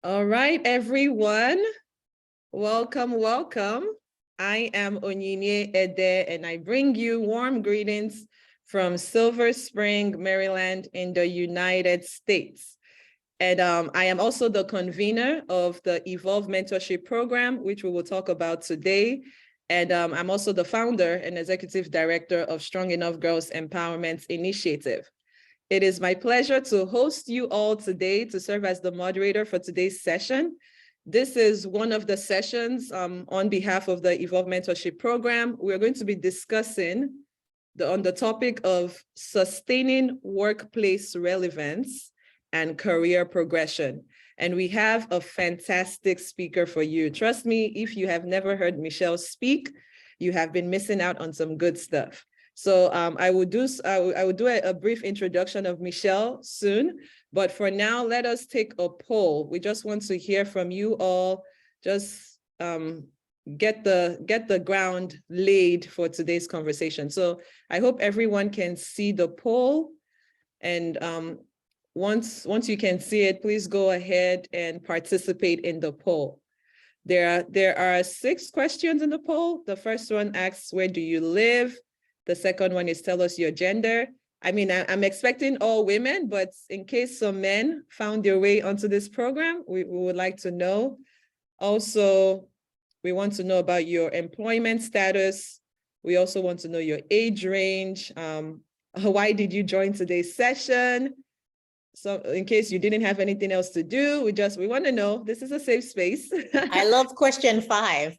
All right, everyone. Welcome, welcome. I am Onyinye Ede, and I bring you warm greetings from Silver Spring, Maryland, in the United States. And I am also the convener of the Evolve Mentorship Program, which we will talk about today. And I'm also the founder and executive director of Strong Enough Girls Empowerment Initiative. It is my pleasure to host you all today to serve as the moderator for today's session. This is one of the sessions on behalf of the Evolve Mentorship Program. We're going to be discussing on the topic of sustaining workplace relevance and career progression. And we have a fantastic speaker for you. Trust me, if you have never heard Michelle speak, you have been missing out on some good stuff. So I will do a brief introduction of Michelle soon, but for now, let us take a poll. We just want to hear from you all. Just get the ground laid for today's conversation. So I hope everyone can see the poll, and once you can see it, please go ahead and participate in the poll. There are 6 questions in the poll. The first one asks, where do you live? The second one is, tell us your gender. I mean, I'm expecting all women, but in case some men found their way onto this program, we would like to know. Also, we want to know about your employment status. We also want to know your age range. Why did you join today's session? So in case you didn't have anything else to do, we want to know. This is a safe space. I love question 5.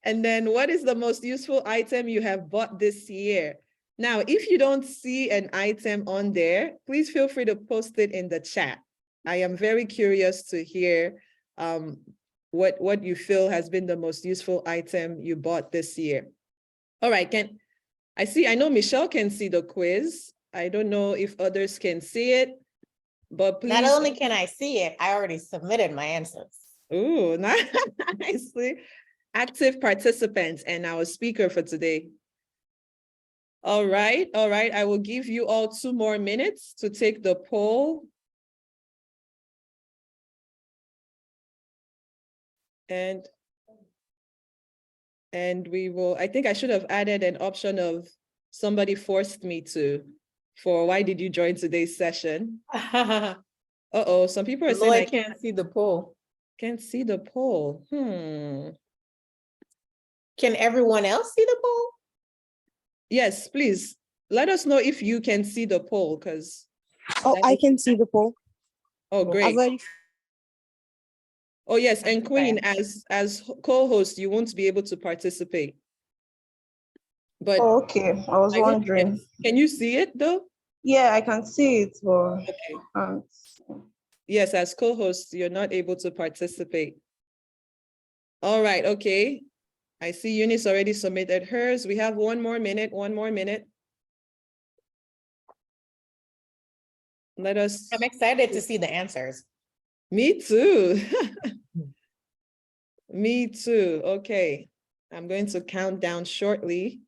And then, what is the most useful item you have bought this year? Now, if you don't see an item on there, please feel free to post it in the chat. I am very curious to hear what you feel has been the most useful item you bought this year. All right, I know Michelle can see the quiz. I don't know if others can see it, but please. Not only can I see it, I already submitted my answers. Ooh, nicely. Active participants and our speaker for today. All right. I will give you all 2 more minutes to take the poll. And we will, I think I should have added an option of somebody forced me to, for why did you join today's session? Uh-oh, some people are saying I can't see the poll. Can't see the poll. Can everyone else see the poll? Yes, please. Let us know if you can see the poll, because. Oh, I can see the poll. Oh, great. Oh, yes, and Queen, as co-host, you won't be able to participate. But okay, I was wondering. Can you see it though? Yeah, I can see it, but okay. Yes, as co-host, you're not able to participate. All right, okay. I see Eunice already submitted hers. We have 1 more minute. Let us. I'm excited to see the answers. Me too. Me too. Okay. I'm going to count down shortly.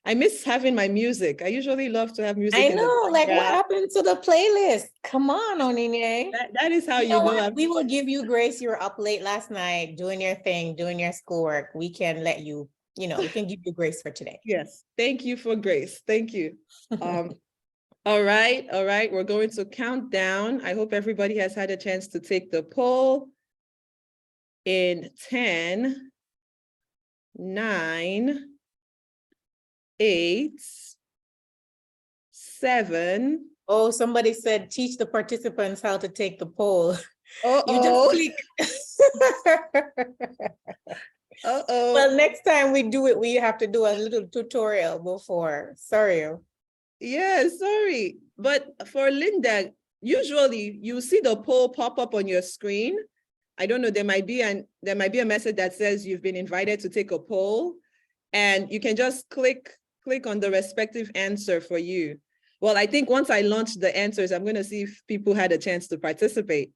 I miss having my music. I usually love to have music. I know, like what happened to the playlist? Come on, Onyinye. That is how you know. We will give you grace. You were up late last night doing your thing, doing your schoolwork. We can let you, we can give you grace for today. Yes. Thank you for grace. Thank you. All right. We're going to count down. I hope everybody has had a chance to take the poll. In 10, 9, 8, 7. Oh, somebody said, teach the participants how to take the poll. Uh-oh. You just click. Uh-oh. Well, next time we do it, we have to do a little tutorial before. Sorry. Yeah, sorry. But for Linda, usually you see the poll pop up on your screen. I don't know, there might be a message that says you've been invited to take a poll, and you can just click on the respective answer for you. Well, I think once I launch the answers, I'm going to see if people had a chance to participate.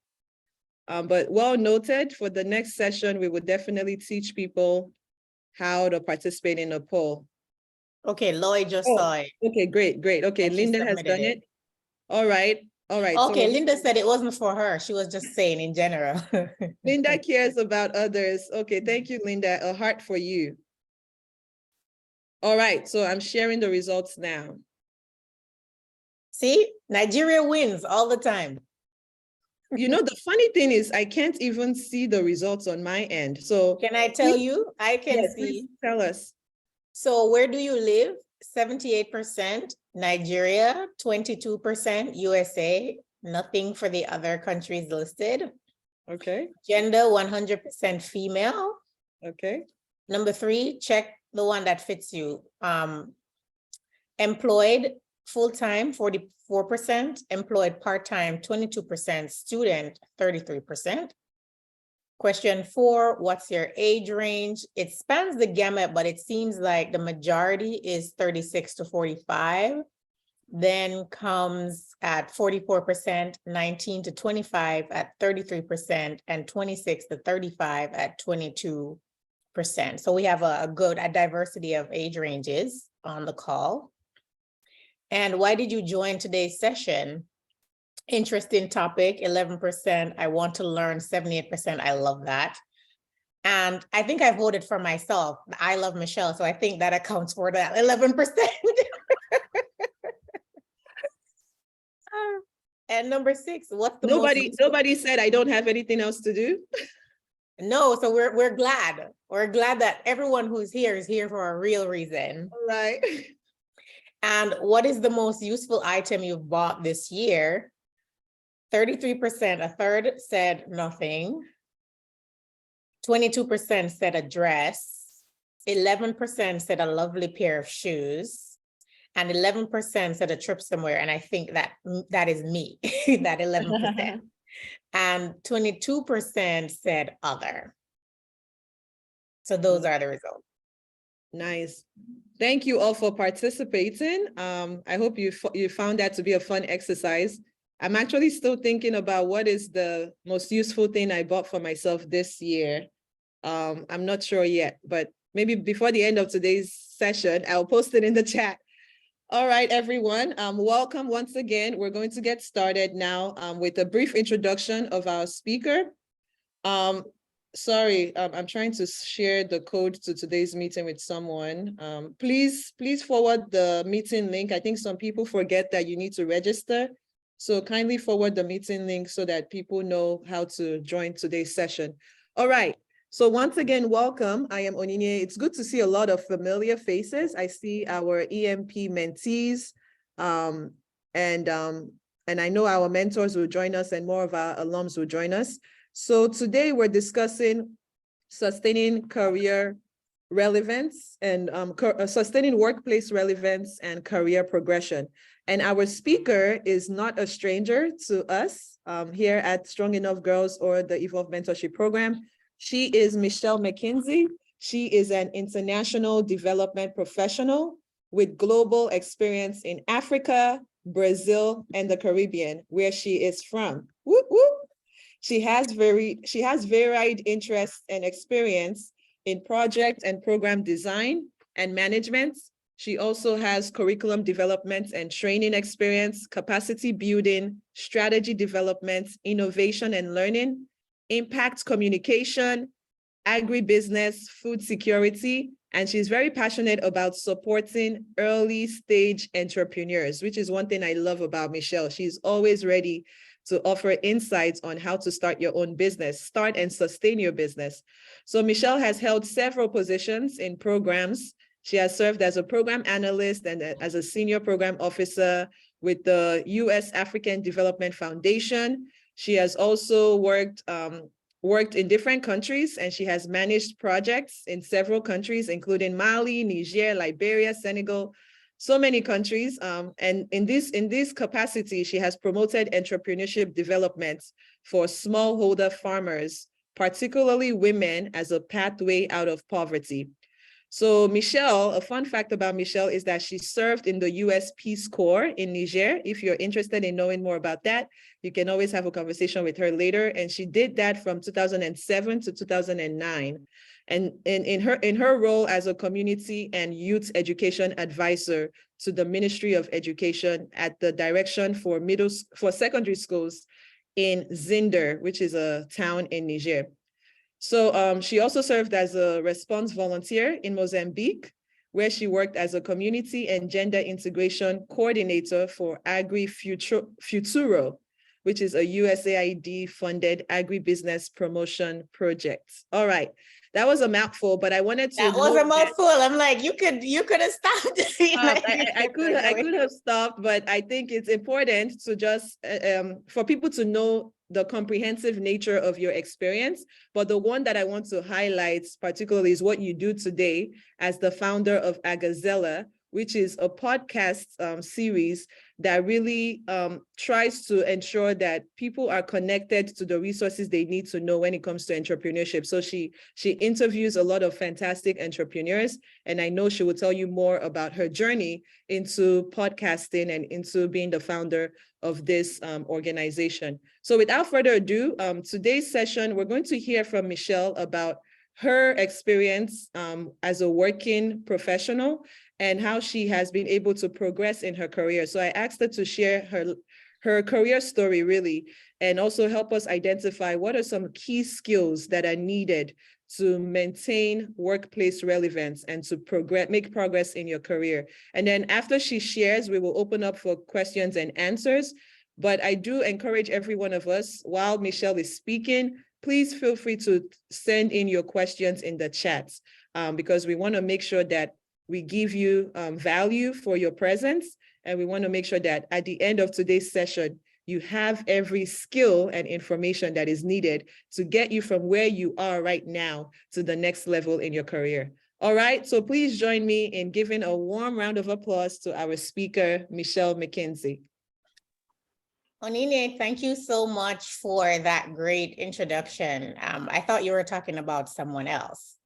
But well noted, for the next session, we would definitely teach people how to participate in a poll. Okay, Lloyd just saw it. Okay, great. Okay, Linda has done it. All right. All right. Okay, So Linda said it wasn't for her. She was just saying in general. Linda cares about others. Okay, thank you, Linda. A heart for you. All right, so I'm sharing the results now. See, Nigeria wins all the time. You know, the funny thing is I can't even see the results on my end. So Can I tell you? I can yes, see. please tell us. So where do you live? 78% Nigeria, 22% USA, nothing for the other countries listed. Okay, Gender, 100% female. okay. Number 3, check the one that fits you. Employed full-time, 44%, employed part-time, 22%, student, 33%. Question 4, what's your age range? It spans the gamut, but it seems like the majority is 36 to 45. Then comes at 44%, 19 to 25 at 33%, and 26 to 35 at 22%. So we have a diversity of age ranges on the call. And why did you join today's session? Interesting topic, 11%. I want to learn, 78%. I love that. And I think I voted for myself. I love Michelle, so I think that accounts for that 11%. And number 6, what's the Nobody said I don't have anything else to do. No, so we're glad. We're glad that everyone who's here is here for a real reason. All right. And what is the most useful item you've bought this year? 33%, a third said nothing. 22% said a dress. 11% said a lovely pair of shoes. And 11% said a trip somewhere. And I think that is me, that 11%. And 22% said other. So those are the results. Nice. Thank you all for participating. I hope you found that to be a fun exercise. I'm actually still thinking about what is the most useful thing I bought for myself this year. I'm not sure yet, but maybe before the end of today's session, I'll post it in the chat. All right, everyone, welcome once again. We're going to get started now with a brief introduction of our speaker. Sorry, I'm trying to share the code to today's meeting with someone. Please forward the meeting link. I think some people forget that you need to register. So kindly forward the meeting link so that people know how to join today's session. All right. So once again, welcome. I am Onyinye. It's good to see a lot of familiar faces. I see our EMP mentees, and I know our mentors will join us and more of our alums will join us. So today we're discussing sustaining career relevance and sustaining workplace relevance and career progression. And our speaker is not a stranger to us here at Strong Enough Girls or the Evolve Mentorship Program. She is Michelle McKenzie. She is an international development professional with global experience in Africa, Brazil, and the Caribbean, where she is from. Whoop, whoop. She has varied interests and experience in project and program design and management. She also has curriculum development and training experience, capacity building, strategy development, innovation and learning, impact communication, agribusiness, food security, and she's very passionate about supporting early stage entrepreneurs, which is one thing I love about Michelle. She's always ready to offer insights on how to start your own business, start and sustain your business. So Michelle has held several positions in programs. She has served as a program analyst and as a senior program officer with the U.S. African Development Foundation. She has also worked in different countries, and she has managed projects in several countries, including Mali, Niger, Liberia, Senegal, so many countries. And in this capacity, she has promoted entrepreneurship development for smallholder farmers, particularly women, as a pathway out of poverty. So Michelle, a fun fact about Michelle is that she served in the U.S. Peace Corps in Niger. If you're interested in knowing more about that, you can always have a conversation with her later. And she did that from 2007 to 2009. And in her role as a community and youth education advisor to the Ministry of Education at the direction for secondary schools in Zinder, which is a town in Niger. So she also served as a response volunteer in Mozambique, where she worked as a community and gender integration coordinator for Agri Futuro, which is a USAID-funded agribusiness promotion project. All right, that was a mouthful, but I wanted to— That was a mouthful. I'm like, you could have stopped. I could have stopped, but I think it's important to just for people to know the comprehensive nature of your experience. But the one that I want to highlight particularly is what you do today as the founder of Agazella, which is a podcast series that really tries to ensure that people are connected to the resources they need to know when it comes to entrepreneurship. So she interviews a lot of fantastic entrepreneurs, and I know she will tell you more about her journey into podcasting and into being the founder of this organization. So without further ado, today's session, we're going to hear from Michelle about her experience as a working professional and how she has been able to progress in her career. So I asked her to share her career story really, and also help us identify what are some key skills that are needed to maintain workplace relevance and to make progress in your career. And then after she shares, we will open up for questions and answers. But I do encourage every one of us, while Michelle is speaking, please feel free to send in your questions in the chat because we want to make sure that we give you value for your presence. And we want to make sure that at the end of today's session, you have every skill and information that is needed to get you from where you are right now to the next level in your career. All right, so please join me in giving a warm round of applause to our speaker, Michelle McKenzie. Onine, thank you so much for that great introduction. I thought you were talking about someone else.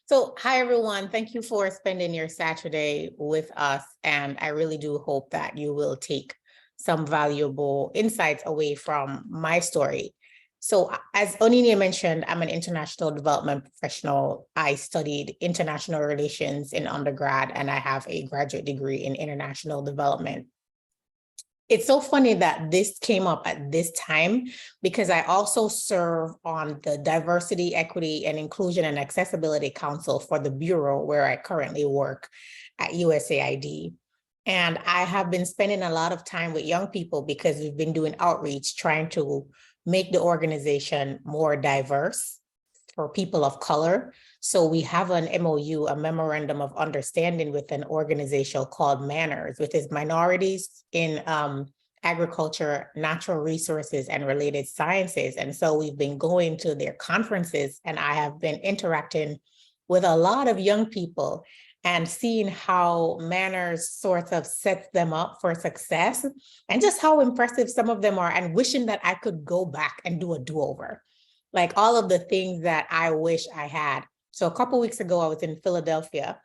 So hi, everyone. Thank you for spending your Saturday with us. And I really do hope that you will take some valuable insights away from my story. So as Onine mentioned, I'm an international development professional. I studied international relations in undergrad, and I have a graduate degree in international development. It's so funny that this came up at this time because I also serve on the Diversity, Equity, and Inclusion and Accessibility Council for the Bureau where I currently work at USAID. And I have been spending a lot of time with young people because we've been doing outreach, trying to make the organization more diverse for people of color. So we have an MOU, a memorandum of understanding with an organization called Manners, which is minorities in agriculture, natural resources, and related sciences. And so we've been going to their conferences, and I have been interacting with a lot of young people and seeing how Manners sort of sets them up for success and just how impressive some of them are, and wishing that I could go back and do a do-over. Like all of the things that I wish I had. So a couple of weeks ago, I was in Philadelphia,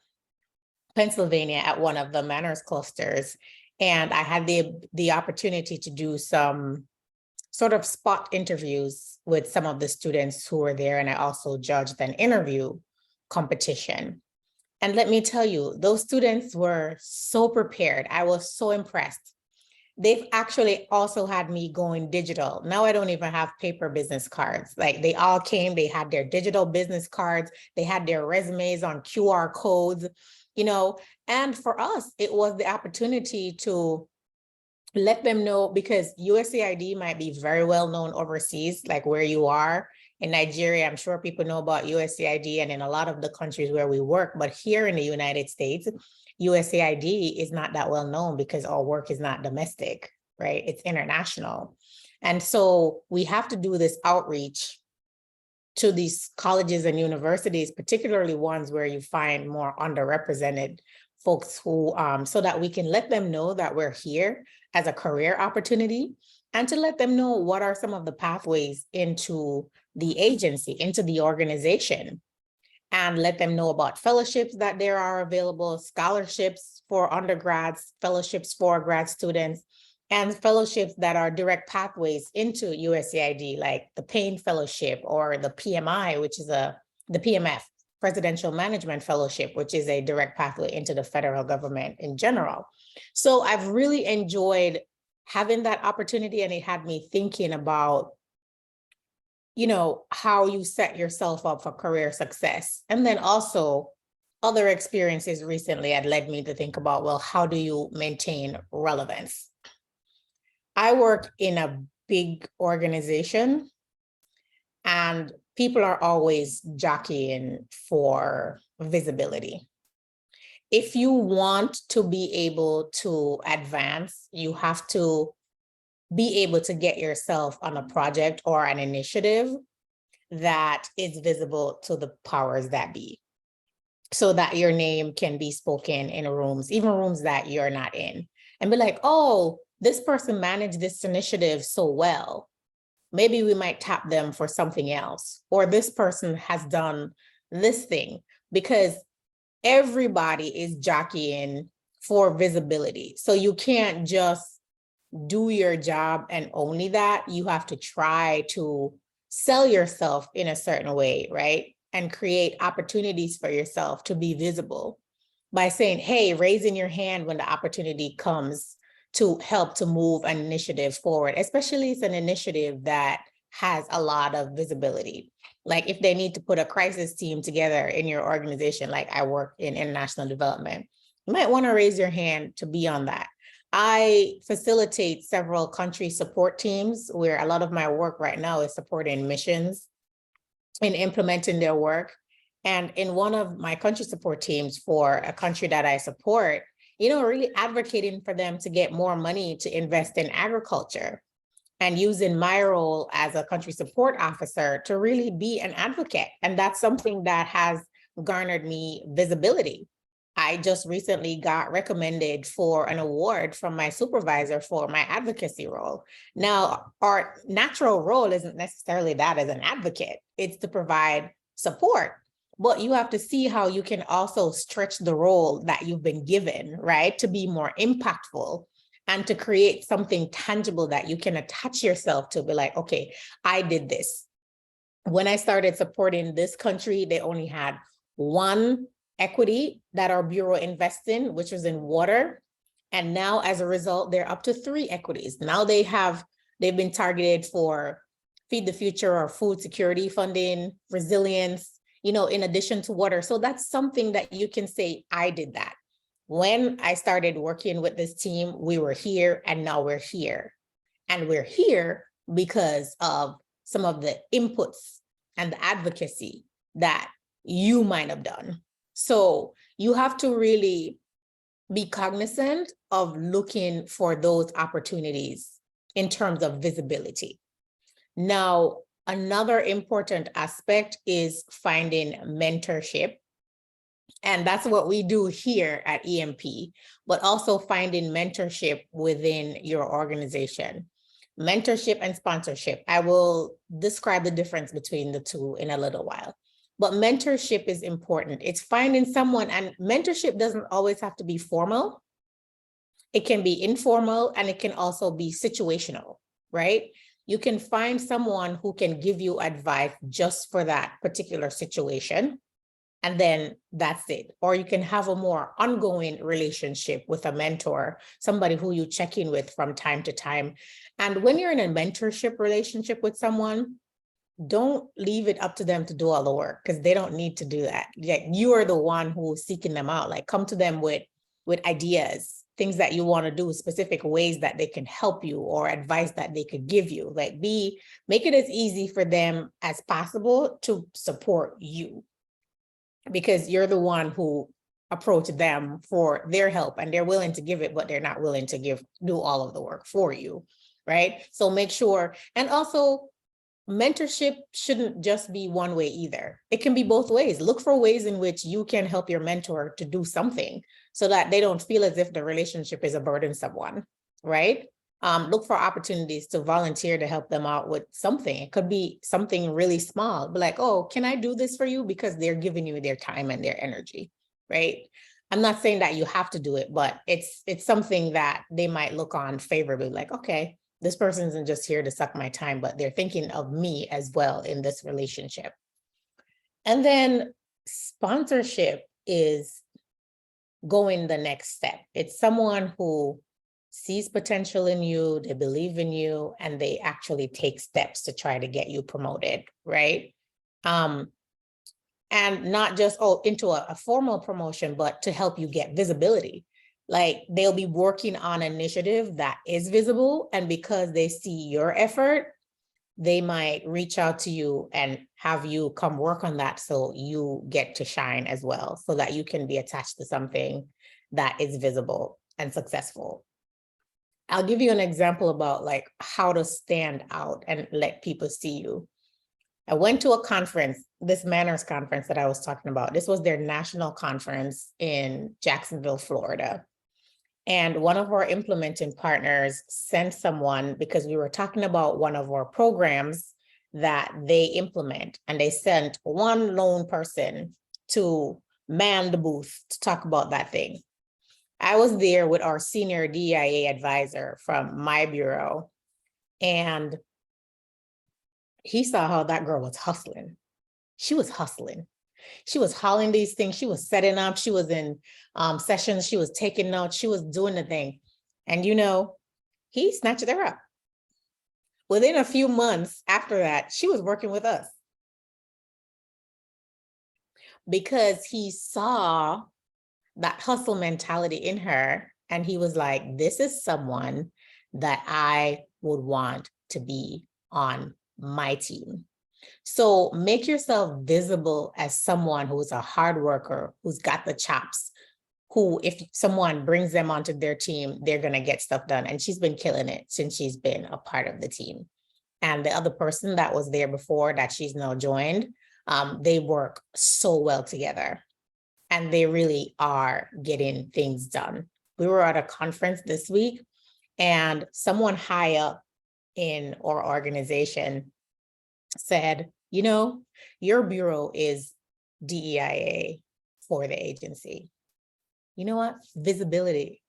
Pennsylvania at one of the Manners clusters, and I had the opportunity to do some sort of spot interviews with some of the students who were there, and I also judged an interview competition. And let me tell you, those students were so prepared. I was so impressed. They've actually also had me going digital. Now I don't even have paper business cards. Like they all came, they had their digital business cards, they had their resumes on QR codes, you know, and for us, it was the opportunity to let them know, because USAID might be very well known overseas, like where you are. In Nigeria, I'm sure people know about USAID and in a lot of the countries where we work, but here in the United States, USAID is not that well known because our work is not domestic, right? It's international. And so we have to do this outreach to these colleges and universities, particularly ones where you find more underrepresented folks who, so that we can let them know that we're here as a career opportunity, and to let them know what are some of the pathways into the agency, into the organization, and let them know about fellowships that there are available, scholarships for undergrads, fellowships for grad students, and fellowships that are direct pathways into USAID, like the Payne Fellowship or the PMI, which is the PMF, Presidential Management Fellowship, which is a direct pathway into the federal government in general. So I've really enjoyed having that opportunity, and it had me thinking about, you know, how you set yourself up for career success. And then also other experiences recently had led me to think about, well, how do you maintain relevance? I work in a big organization, and people are always jockeying for visibility. If you want to be able to advance, you have to be able to get yourself on a project or an initiative that is visible to the powers that be, so that your name can be spoken in rooms, even rooms that you're not in, and be like, oh, this person managed this initiative so well. Maybe we might tap them for something else, or this person has done this thing, because everybody is jockeying for visibility. So you can't just do your job and only that. You have to try to sell yourself in a certain way, right? And create opportunities for yourself to be visible by saying, hey, raising your hand when the opportunity comes to help to move an initiative forward, especially if it's an initiative that has a lot of visibility. Like if they need to put a crisis team together in your organization, like I work in international development, you might want to raise your hand to be on that. I facilitate several country support teams where a lot of my work right now is supporting missions and implementing their work. And in one of my country support teams for a country that I support, you know, really advocating for them to get more money to invest in agriculture, and using my role as a country support officer to really be an advocate. And that's something that has garnered me visibility. I just recently got recommended for an award from my supervisor for my advocacy role. Now, our natural role isn't necessarily that as an advocate, it's to provide support. But you have to see how you can also stretch the role that you've been given, right, to be more impactful and to create something tangible that you can attach yourself to, be like, okay, I did this. When I started supporting this country, they only had one equity that our bureau invests in, which was in water. And now as a result, they're up to 3 equities. Now they've been targeted for Feed the Future or food security funding, resilience, you know, in addition to water. So that's something that you can say, I did that. When I started working with this team, we were here and now we're here. And we're here because of some of the inputs and the advocacy that you might have done. So you have to really be cognizant of looking for those opportunities in terms of visibility. Now, another important aspect is finding mentorship. And that's what we do here at EMP, but also finding mentorship within your organization. Mentorship and sponsorship. I will describe the difference between the two in a little while. But mentorship is important. It's finding someone, and mentorship doesn't always have to be formal. It can be informal, and it can also be situational, right? You can find someone who can give you advice just for that particular situation, and then that's it. Or you can have a more ongoing relationship with a mentor, somebody who you check in with from time to time. And when you're in a mentorship relationship with someone, don't leave it up to them to do all the work, because they don't need to do that. Like, you are the one who's seeking them out. Like, come to them with ideas, things that you want to do, specific ways that they can help you, or advice that they could give you. Like, make it as easy for them as possible to support you, because you're the one who approached them for their help, and they're willing to give it, but they're not willing to do all of the work for you, right? So make sure, and also mentorship shouldn't just be one way either. It can be both ways. Look for ways in which you can help your mentor to do something so that they don't feel as if the relationship is a burdensome one, right? Look for opportunities to volunteer to help them out with something. It could be something really small, but like, oh, can I do this for you? Because they're giving you their time and their energy, right? I'm not saying that you have to do it, but it's something that they might look on favorably, like, okay, this person isn't just here to suck my time, but they're thinking of me as well in this relationship. And then sponsorship is going the next step. It's someone who sees potential in you, they believe in you, and they actually take steps to try to get you promoted, right? And not just into a formal promotion, but to help you get visibility. Like they'll be working on an initiative that is visible, and because they see your effort, they might reach out to you and have you come work on that so you get to shine as well, so that you can be attached to something that is visible and successful. I'll give you an example about like how to stand out and let people see you. I went to a conference, this Manners conference that I was talking about. This was their national conference in Jacksonville, Florida. And one of our implementing partners sent someone, because we were talking about one of our programs that they implement, and they sent one lone person to man the booth to talk about that thing. I was there with our senior DIA advisor from my bureau, and he saw how that girl was hustling. She was hustling. She was hauling these things. She was setting up. She was in sessions. She was taking notes. She was doing the thing. And, you know, he snatched her up. Within a few months after that, she was working with us because he saw that hustle mentality in her. And he was like, this is someone that I would want to be on my team. So make yourself visible as someone who's a hard worker, who's got the chops, who, if someone brings them onto their team, they're going to get stuff done. And she's been killing it since she's been a part of the team. And the other person that was there before that she's now joined, they work so well together. And they really are getting things done. We were at a conference this week, and someone high up in our organization said, you know, your bureau is DEIA for the agency. You know what? Visibility.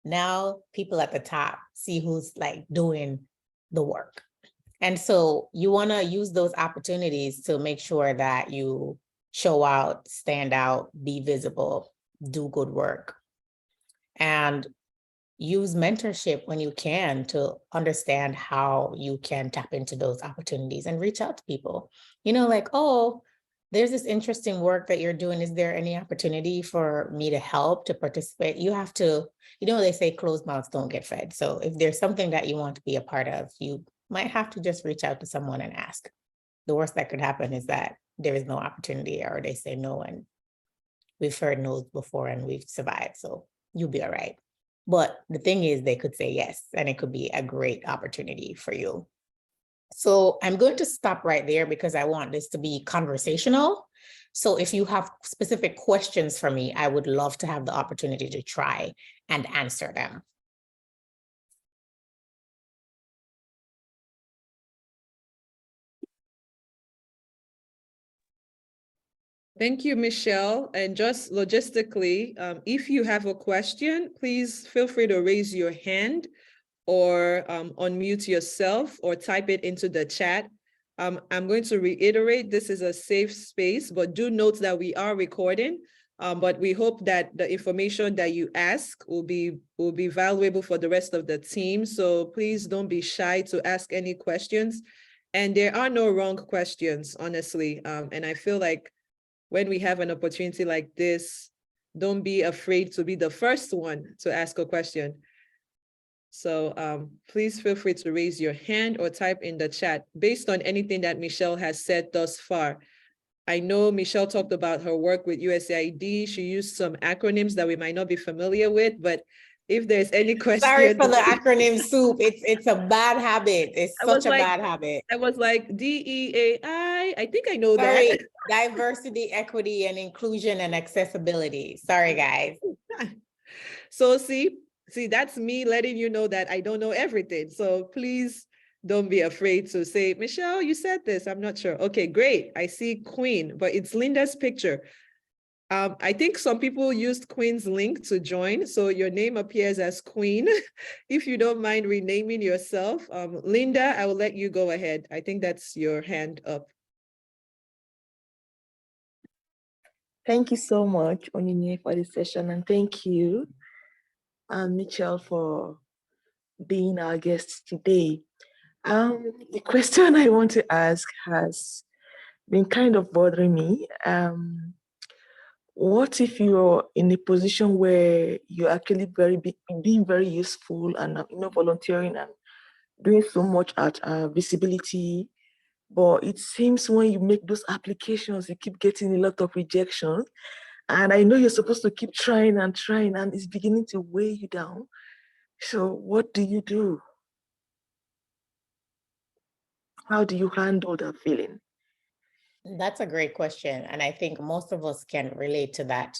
Now people at the top see who's like doing the work. And so you want to use those opportunities to make sure that you show out, stand out, be visible, do good work. And use mentorship when you can to understand how you can tap into those opportunities and reach out to people. You know, like, oh, there's this interesting work that you're doing. Is there any opportunity for me to help, to participate? You have to, you know, they say closed mouths don't get fed. So if there's something that you want to be a part of, you might have to just reach out to someone and ask. The worst that could happen is that there is no opportunity, or they say no, and we've heard no's before and we've survived. So you'll be all right. But the thing is, they could say yes, and it could be a great opportunity for you. So I'm going to stop right there because I want this to be conversational. So if you have specific questions for me, I would love to have the opportunity to try and answer them. Thank you, Michelle. And just logistically, if you have a question, please feel free to raise your hand or unmute yourself or type it into the chat. I'm going to reiterate, this is a safe space, but do note that we are recording. But we hope that the information that you ask will be valuable for the rest of the team. So please don't be shy to ask any questions. And there are no wrong questions, honestly. And I feel like when we have an opportunity like this, don't be afraid to be the first one to ask a question. So please feel free to raise your hand or type in the chat based on anything that Michelle has said thus far. I know Michelle talked about her work with USAID. She used some acronyms that we might not be familiar with, but if there's any question. Sorry for the acronym soup. It's a bad habit. It's such a bad habit. I was like DEAI. I think I know that. Diversity, equity, and inclusion and accessibility. Sorry, guys. So see, that's me letting you know that I don't know everything. So please don't be afraid to say, Michelle, you said this. I'm not sure. Okay, great. I see Queen, but it's Linda's picture. I think some people used Queen's link to join, so your name appears as Queen. If you don't mind renaming yourself, Linda, I will let you go ahead. I think that's your hand up. Thank you so much, Onyinye, for this session, and thank you, Michelle, for being our guest today. The question I want to ask has been kind of bothering me. What if you're in a position where you're actually being very useful and volunteering and doing so much at visibility, but it seems when you make those applications, you keep getting a lot of rejections. And I know you're supposed to keep trying, and it's beginning to weigh you down. So what do you do? How do you handle that feeling? That's a great question. And I think most of us can relate to that.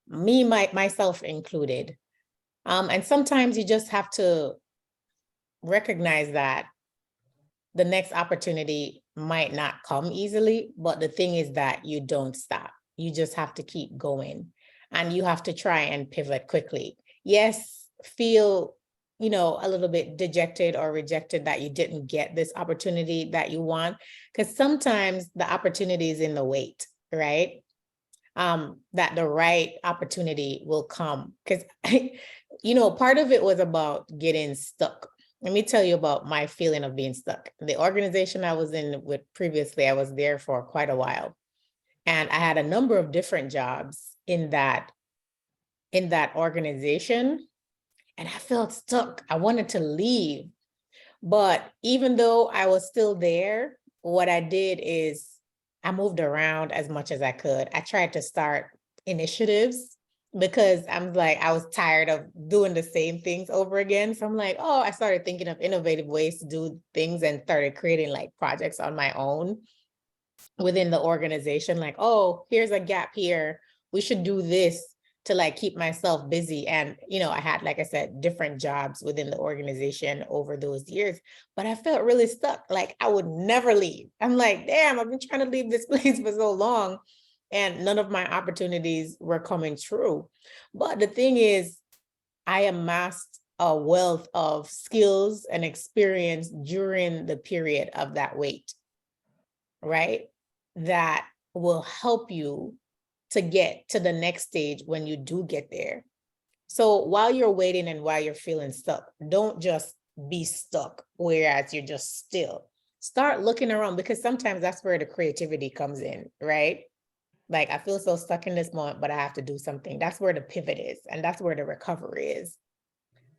Myself included. And sometimes you just have to recognize that the next opportunity might not come easily, but the thing is that you don't stop. You just have to keep going, and you have to try and pivot quickly. Yes, feel, a little bit dejected or rejected that you didn't get this opportunity that you want, because sometimes the opportunity is in the wait, right? That the right opportunity will come. Because, part of it was about getting stuck. Let me tell you about my feeling of being stuck. The organization I was in with previously, I was there for quite a while. And I had a number of different jobs in that organization. And I felt stuck. I wanted to leave. But even though I was still there, what I did is I moved around as much as I could. I tried to start initiatives because I was tired of doing the same things over again. So I'm like, I started thinking of innovative ways to do things and started creating like projects on my own within the organization. Like, here's a gap here. We should do this to like keep myself busy. And, I had, like I said, different jobs within the organization over those years, but I felt really stuck. Like I would never leave. I'm like, damn, I've been trying to leave this place for so long and none of my opportunities were coming true. But the thing is, I amassed a wealth of skills and experience during the period of that wait, right? That will help you to get to the next stage when you do get there. So while you're waiting and while you're feeling stuck, don't just be stuck, whereas you're just still. Start looking around, because sometimes that's where the creativity comes in, right? Like, I feel so stuck in this moment, but I have to do something. That's where the pivot is, and that's where the recovery is.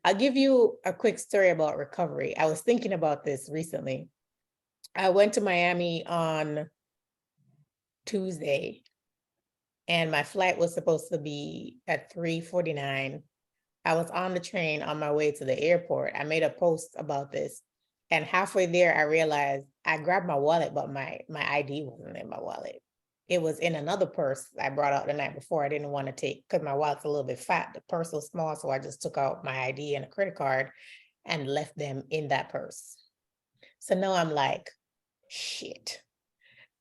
I'll give you a quick story about recovery. I was thinking about this recently. I went to Miami on Tuesday, and my flight was supposed to be at 3:49. I was on the train on my way to the airport. I made a post about this, and halfway there, I realized I grabbed my wallet, but my ID wasn't in my wallet. It was in another purse I brought out the night before. I didn't want to take, because my wallet's a little bit fat. The purse was small, so I just took out my ID and a credit card and left them in that purse. So now I'm like, shit,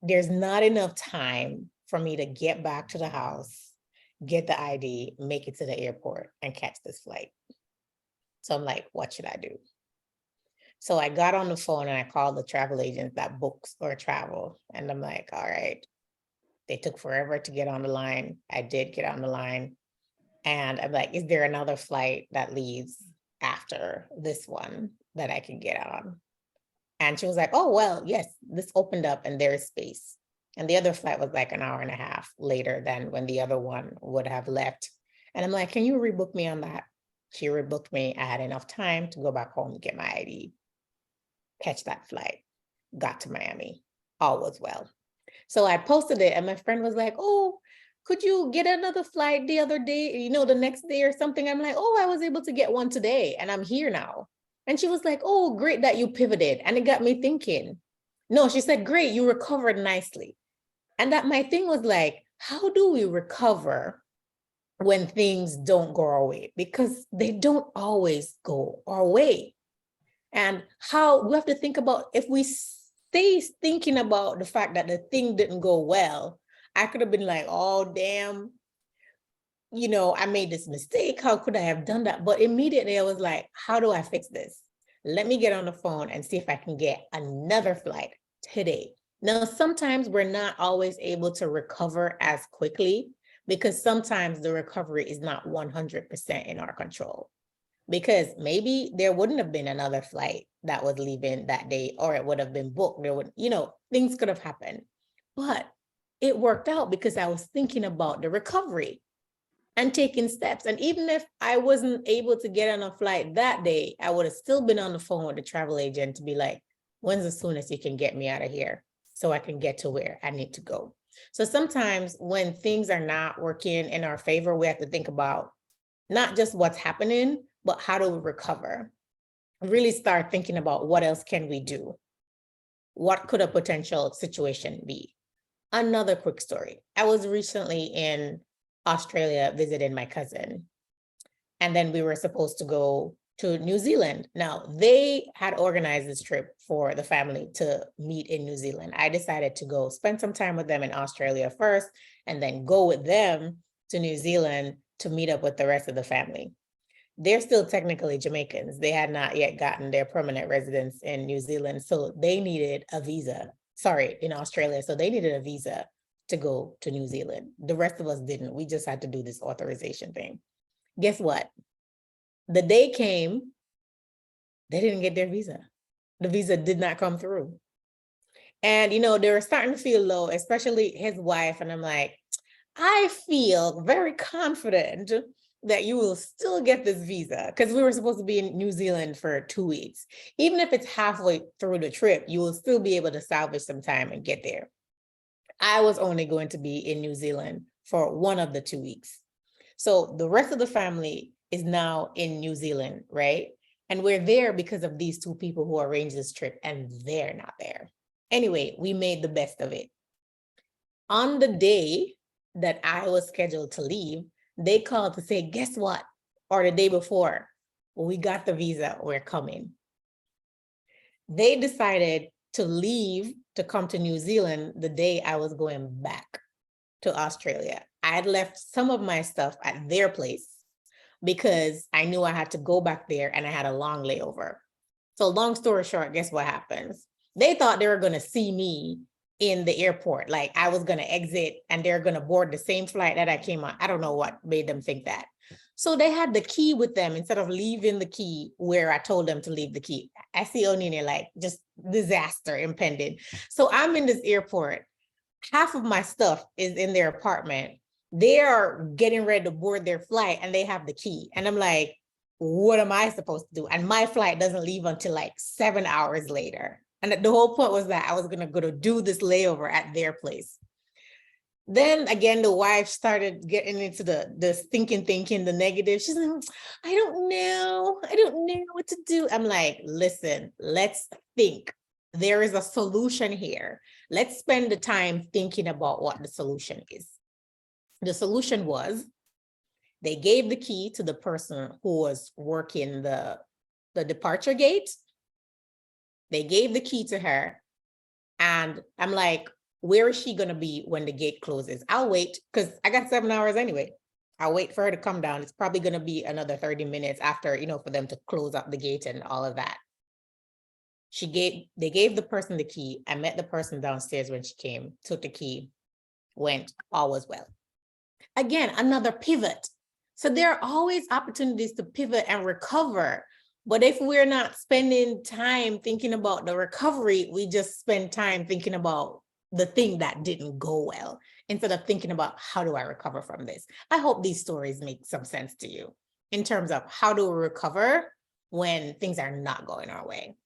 there's not enough time for me to get back to the house, get the ID, make it to the airport, and catch this flight. So I'm like, what should I do? So I got on the phone and I called the travel agent that books or travel. And I'm like, all right. They took forever to get on the line. I did get on the line. And I'm like, is there another flight that leaves after this one that I can get on? And she was like, oh, well, yes, this opened up and there is space. And the other flight was like an hour and a half later than when the other one would have left. And I'm like, can you rebook me on that? She rebooked me. I had enough time to go back home and get my ID, catch that flight, got to Miami. All was well. So I posted it and my friend was like, oh, could you get another flight the other day, the next day or something? I'm like, I was able to get one today and I'm here now. And she was like, oh, great that you pivoted. And it got me thinking. No, she said, great, you recovered nicely. And that my thing was like, how do we recover when things don't go our way? Because they don't always go our way. And how we have to think about, if we stay thinking about the fact that the thing didn't go well, I could have been like, oh, damn, I made this mistake. How could I have done that? But immediately I was like, how do I fix this? Let me get on the phone and see if I can get another flight today. Now, sometimes we're not always able to recover as quickly because sometimes the recovery is not 100% in our control. Because maybe there wouldn't have been another flight that was leaving that day, or it would have been booked. There would, things could have happened. But it worked out because I was thinking about the recovery and taking steps. And even if I wasn't able to get on a flight that day, I would have still been on the phone with the travel agent to be like, when's the soonest you can get me out of here so I can get to where I need to go? So sometimes when things are not working in our favor, we have to think about not just what's happening, but how do we recover? Really start thinking about what else can we do? What could a potential situation be? Another quick story. I was recently in Australia visiting my cousin, and then we were supposed to go to New Zealand. Now, they had organized this trip for the family to meet in New Zealand. I decided to go spend some time with them in Australia first, and then go with them to New Zealand to meet up with the rest of the family. They're still technically Jamaicans. They had not yet gotten their permanent residence in New Zealand. So they needed a visa, in Australia. So they needed a visa to go to New Zealand. The rest of us didn't. We just had to do this authorization thing. Guess what? The day came, they didn't get their visa. The visa did not come through. And, they were starting to feel low, especially his wife. And I'm like, I feel very confident that you will still get this visa, because we were supposed to be in New Zealand for 2 weeks. Even if it's halfway through the trip, you will still be able to salvage some time and get there. I was only going to be in New Zealand for one of the 2 weeks. So the rest of the family is now in New Zealand, right? And we're there because of these two people who arranged this trip, and they're not there. Anyway, we made the best of it. On the day that I was scheduled to leave, they called to say, guess what? Or the day before, we got the visa, we're coming. They decided to leave to come to New Zealand the day I was going back to Australia. I had left some of my stuff at their place because I knew I had to go back there and I had a long layover. So long story short, guess what happens? They thought they were going to see me in the airport. Like I was going to exit and they're going to board the same flight that I came on. I don't know what made them think that. So they had the key with them instead of leaving the key where I told them to leave the key. I see Onini like just disaster impending. So I'm in this airport. Half of my stuff is in their apartment. They are getting ready to board their flight and they have the key. And I'm like, what am I supposed to do? And my flight doesn't leave until like 7 hours later. And the whole point was that I was going to go to do this layover at their place. Then again, the wife started getting into the thinking, the negative. She's like, I don't know what to do. I'm like, listen, let's think. There is a solution here. Let's spend the time thinking about what the solution is. The solution was they gave the key to the person who was working the departure gate. They gave the key to her. And I'm like, where is she going to be when the gate closes? I'll wait because I got 7 hours anyway. I'll wait for her to come down. It's probably going to be another 30 minutes after, for them to close up the gate and all of that. They gave the person the key. I met the person downstairs when she came, took the key, went, all was well. Again, another pivot. So there are always opportunities to pivot and recover. But if we're not spending time thinking about the recovery, we just spend time thinking about the thing that didn't go well, instead of thinking about how do I recover from this? I hope these stories make some sense to you in terms of how do we recover when things are not going our way.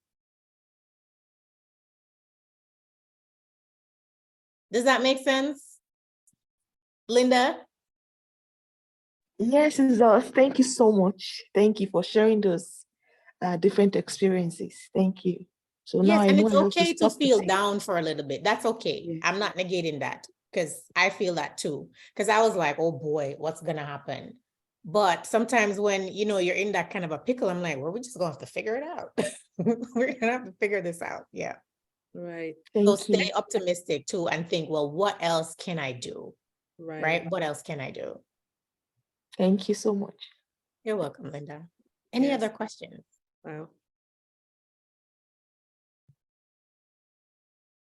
Does that make sense? Linda? Yes, it does. Thank you so much. Thank you for sharing those different experiences. Thank you. So now Yes, I and know it's I have to okay to stop feel think. down for a little bit. That's okay. Yes. I'm not negating that because I feel that too. Because I was like, oh boy, what's gonna happen? But sometimes when you're in that kind of a pickle, I'm like, well, we're just gonna have to figure it out. We're gonna have to figure this out. Yeah. Right. So Thank you. stay optimistic too and think, well, what else can I do? Right? What else can I do? Thank you so much. You're welcome, Linda. Any Yes. other questions? Wow.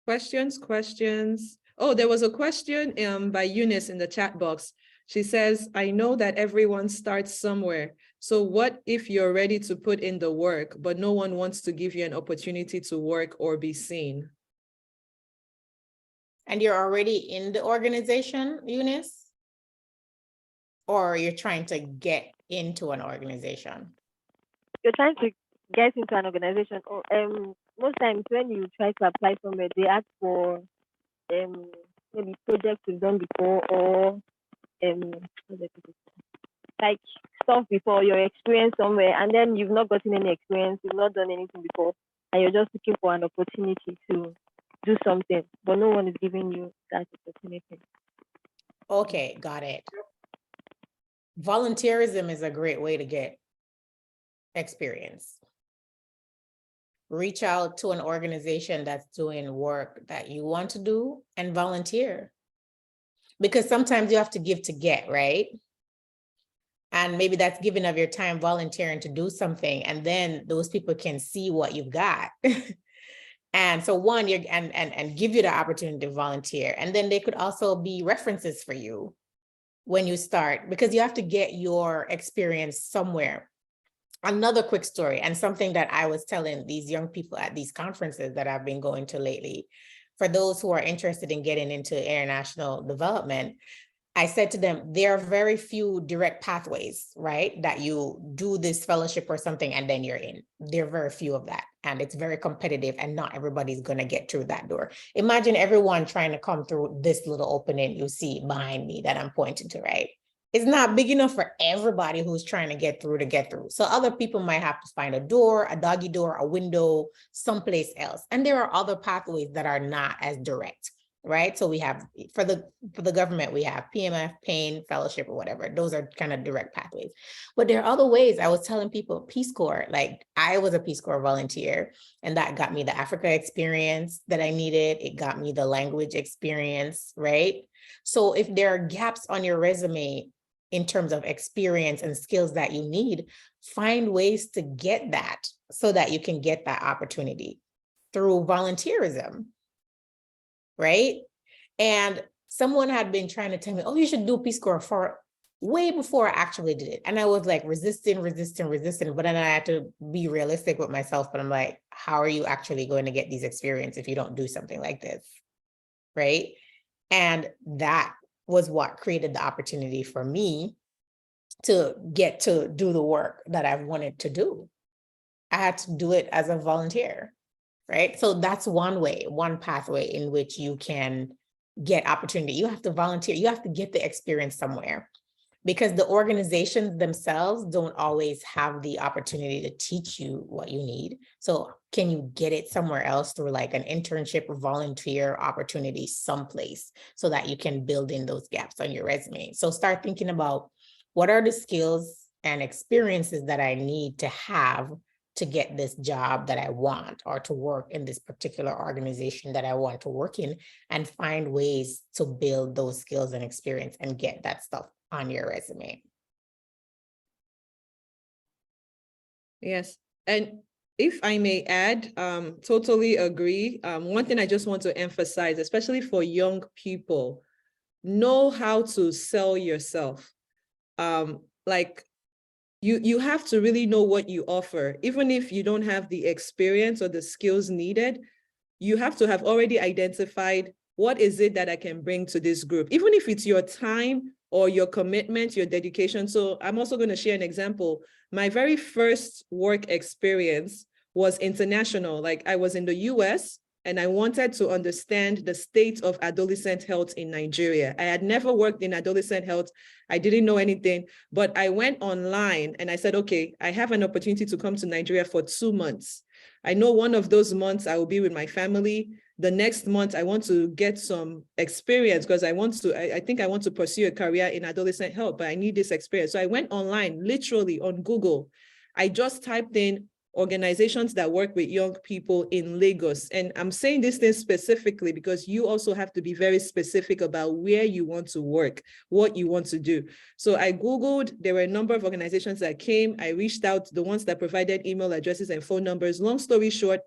Questions? Oh, there was a question by Eunice in the chat box. She says, I know that everyone starts somewhere. So what if you're ready to put in the work, but no one wants to give you an opportunity to work or be seen? And you're already in the organization, Eunice? Or you're trying to get into an organization? You're trying to get into an organization, or most times when you try to apply somewhere, they ask for maybe projects you've done before, or like stuff before, your experience somewhere, and then you've not gotten any experience, you've not done anything before, and you're just looking for an opportunity to do something, but no one is giving you that opportunity. Okay, got it. Volunteerism is a great way to get experience. Reach out to an organization that's doing work that you want to do and volunteer. Because sometimes you have to give to get, right? And maybe that's giving of your time volunteering to do something, and then those people can see what you've got. And so one, you're and give you the opportunity to volunteer. And then they could also be references for you when you start, because you have to get your experience somewhere. Another quick story, and something that I was telling these young people at these conferences that I've been going to lately, for those who are interested in getting into international development, I said to them, there are very few direct pathways, right? That you do this fellowship or something and then you're in. There are very few of that. And it's very competitive, and not everybody's going to get through that door. Imagine everyone trying to come through this little opening you see behind me that I'm pointing to, right? It's not big enough for everybody who's trying to get through. So other people might have to find a door, a doggy door, a window, someplace else. And there are other pathways that are not as direct, right? So we have, for the government, we have PMF, PAIN, fellowship, or whatever. Those are kind of direct pathways. But there are other ways. I was telling people, Peace Corps, like I was a Peace Corps volunteer, and that got me the Africa experience that I needed. It got me the language experience, right? So if there are gaps on your resume in terms of experience and skills that you need, find ways to get that so that you can get that opportunity through volunteerism, right? And someone had been trying to tell me, oh, you should do Peace Corps for way before I actually did it. And I was like resisting. But then I had to be realistic with myself. But I'm like, how are you actually going to get these experience if you don't do something like this, right? And that was what created the opportunity for me to get to do the work that I wanted to do. I had to do it as a volunteer, right? So that's one way, one pathway in which you can get opportunity. You have to volunteer. You have to get the experience somewhere, because the organizations themselves don't always have the opportunity to teach you what you need. So can you get it somewhere else through like an internship or volunteer opportunity someplace so that you can build in those gaps on your resume? So start thinking about, what are the skills and experiences that I need to have to get this job that I want, or to work in this particular organization that I want to work in, and find ways to build those skills and experience and get that stuff on your resume. Yes. And if I may add, totally agree. One thing I just want to emphasize, especially for young people, know how to sell yourself. Like you have to really know what you offer. Even if you don't have the experience or the skills needed, you have to have already identified, what is it that I can bring to this group? Even if it's your time or your commitment, your dedication. So I'm also going to share an example. My very first work experience was international. Like I was in the US, and I wanted to understand the state of adolescent health in Nigeria. I had never worked in adolescent health. I didn't know anything, but I went online and I said, okay, I have an opportunity to come to Nigeria for 2 months. I know one of those months I will be with my family. The next month, I want to get some experience, because I think I want to pursue a career in adolescent health, but I need this experience. So I went online, literally on Google. I just typed in organizations that work with young people in Lagos. And I'm saying this thing specifically because you also have to be very specific about where you want to work, what you want to do. So I Googled, there were a number of organizations that came. I reached out to the ones that provided email addresses and phone numbers. Long story short,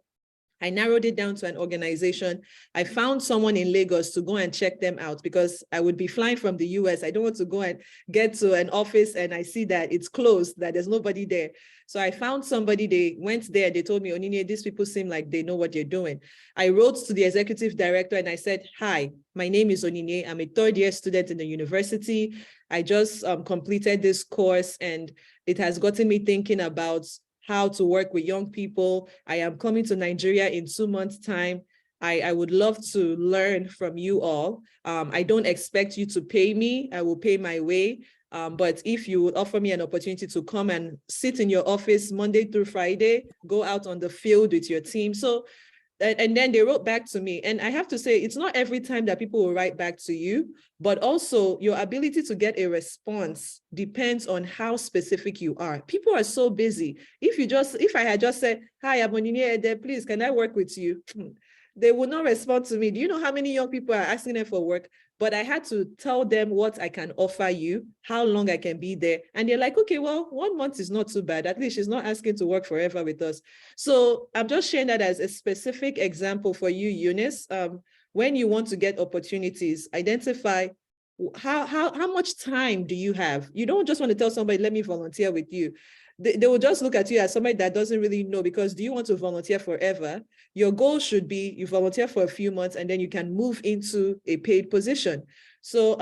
I narrowed it down to an organization. I found someone in Lagos to go and check them out because I would be flying from the US. I don't want to go and get to an office and I see that it's closed, that there's nobody there. So I found somebody, they went there, they told me, Onyinye, these people seem like they know what they're doing. I wrote to the executive director and I said, hi, my name is Onyinye. I'm a third-year student in the university. I just completed this course and it has gotten me thinking about how to work with young people. I am coming to Nigeria in 2 months' time. I would love to learn from you all. I don't expect you to pay me. I will pay my way. But if you would offer me an opportunity to come and sit in your office Monday through Friday, go out on the field with your team. So, and then they wrote back to me. And I have to say, it's not every time that people will write back to you, but also your ability to get a response depends on how specific you are. People are so busy. If I had just said, hi, I'm Onyinye Ede, please, can I work with you? They would not respond to me. Do you know how many young people are asking them for work? But I had to tell them what I can offer you, how long I can be there. And they're like, okay, well, 1 month is not too bad. At least she's not asking to work forever with us. So I'm just sharing that as a specific example for you, Eunice. When you want to get opportunities, identify how much time do you have? You don't just want to tell somebody, let me volunteer with you. They will just look at you as somebody that doesn't really know, because do you want to volunteer forever? Your goal should be you volunteer for a few months and then you can move into a paid position. So,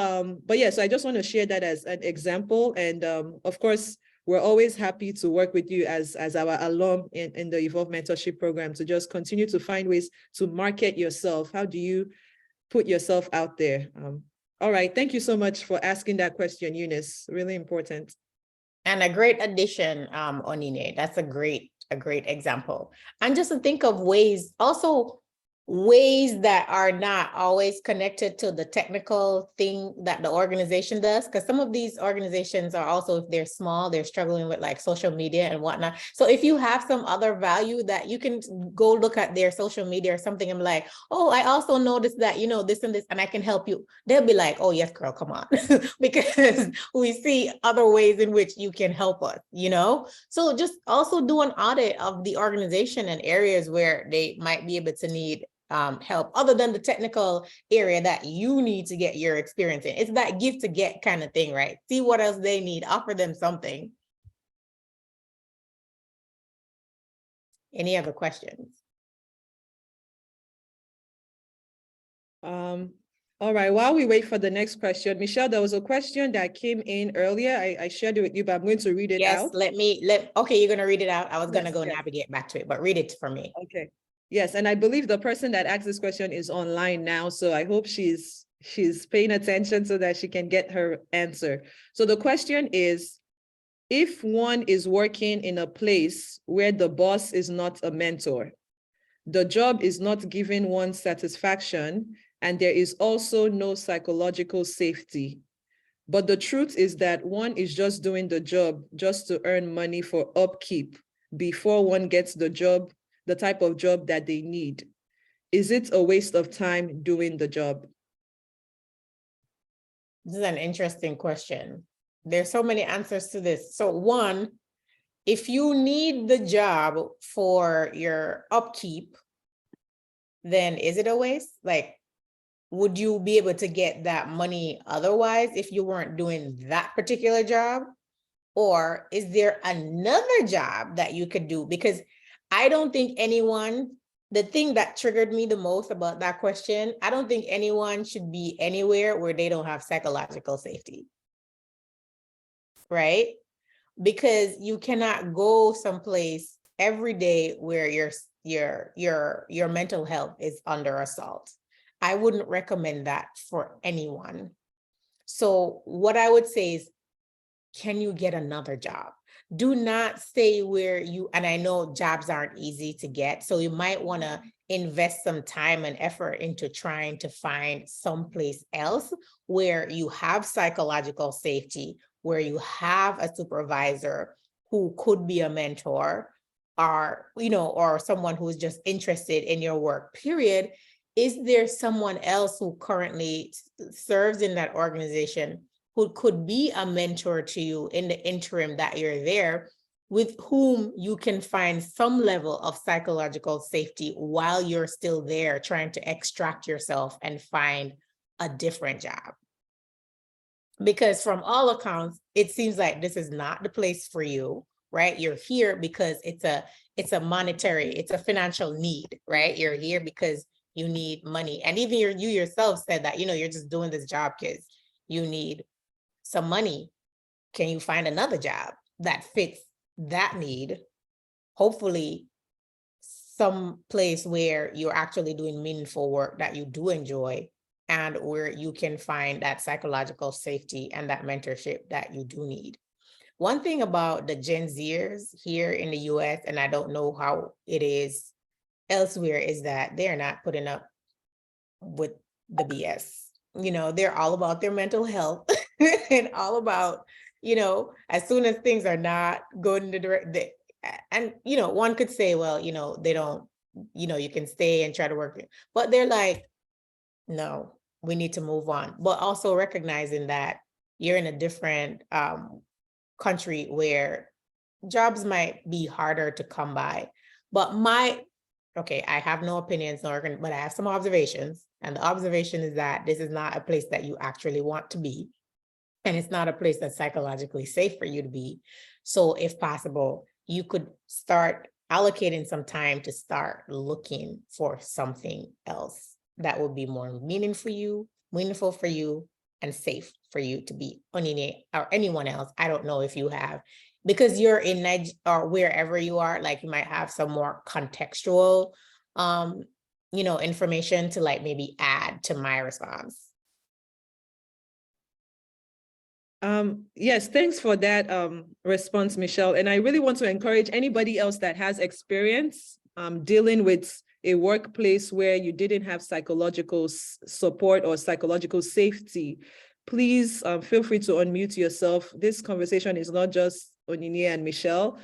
but yeah, so I just want to share that as an example. And of course, we're always happy to work with you as our alum in the Evolve Mentorship Program to just continue to find ways to market yourself. How do you put yourself out there? All right, thank you so much for asking that question, Eunice, really important. And a great addition, Onyinye. That's a great example. And just to think of ways, also ways that are not always connected to the technical thing that the organization does, because some of these organizations are also, if they're small, they're struggling with like social media and whatnot. So if you have some other value that you can go look at their social media or something and be like, oh, I also noticed that, you know, this and this, and I can help you. They'll be like, oh yes, girl, come on. Because we see other ways in which you can help us, you know? So just also do an audit of the organization and areas where they might be able to need help other than the technical area that you need to get your experience in. It's that give to get kind of thing, right? See what else they need, offer them something. Any other questions? All right, while we wait for the next question, Michelle, there was a question that came in earlier. I shared it with you, but I'm going to read it out. Okay, you're gonna read it out. I was gonna Yes, go yes. navigate back to it, but read it for me. Okay. Yes, and I believe the person that asked this question is online now, so I hope she's paying attention so that she can get her answer. So the question is, if one is working in a place where the boss is not a mentor, the job is not giving one satisfaction, and there is also no psychological safety. But the truth is that one is just doing the job just to earn money for upkeep before one gets the job, the type of job that they need. Is it a waste of time doing the job? This is an interesting question. There's so many answers to this. So one, if you need the job for your upkeep, then is it a waste? Like, would you be able to get that money otherwise if you weren't doing that particular job? Or is there another job that you could do? Because I don't think anyone, the thing that triggered me the most about that question, I don't think anyone should be anywhere where they don't have psychological safety, right? Because you cannot go someplace every day where your mental health is under assault. I wouldn't recommend that for anyone. So what I would say is, can you get another job? Do not stay where you, and I know jobs aren't easy to get, so you might want to invest some time and effort into trying to find someplace else where you have psychological safety, where you have a supervisor who could be a mentor, or, you know, or someone who's just interested in your work, period. Is there someone else who currently serves in that organization who could be a mentor to you in the interim that you're there, with whom you can find some level of psychological safety while you're still there trying to extract yourself and find a different job. Because from all accounts, it seems like this is not the place for you, right? You're here because it's a monetary, it's a financial need, right? You're here because you need money. And even you yourself said that, you're just doing this job because you need some money. Can you find another job that fits that need? Hopefully some place where you're actually doing meaningful work that you do enjoy, and where you can find that psychological safety and that mentorship that you do need. One thing about the Gen Zers here in the US, and I don't know how it is elsewhere, is that they're not putting up with the BS. They're all about their mental health and all about, as soon as things are not going in the direct, and, one could say, well, they don't, you can stay and try to work, but they're like, no, we need to move on. But also recognizing that you're in a different country where jobs might be harder to come by. But I have no opinions, but I have some observations. And the observation is that this is not a place that you actually want to be. And it's not a place that's psychologically safe for you to be. So if possible, you could start allocating some time to start looking for something else that would be more meaningful for you, and safe for you to be, or anyone else. I don't know if you have, because you're in Nigeria or wherever you are, like you might have some more contextual, information to like maybe add to my response. Yes, thanks for that response, Michelle. And I really want to encourage anybody else that has experience dealing with a workplace where you didn't have psychological support or psychological safety. Please feel free to unmute yourself. This conversation is not just Onyinye and Michelle.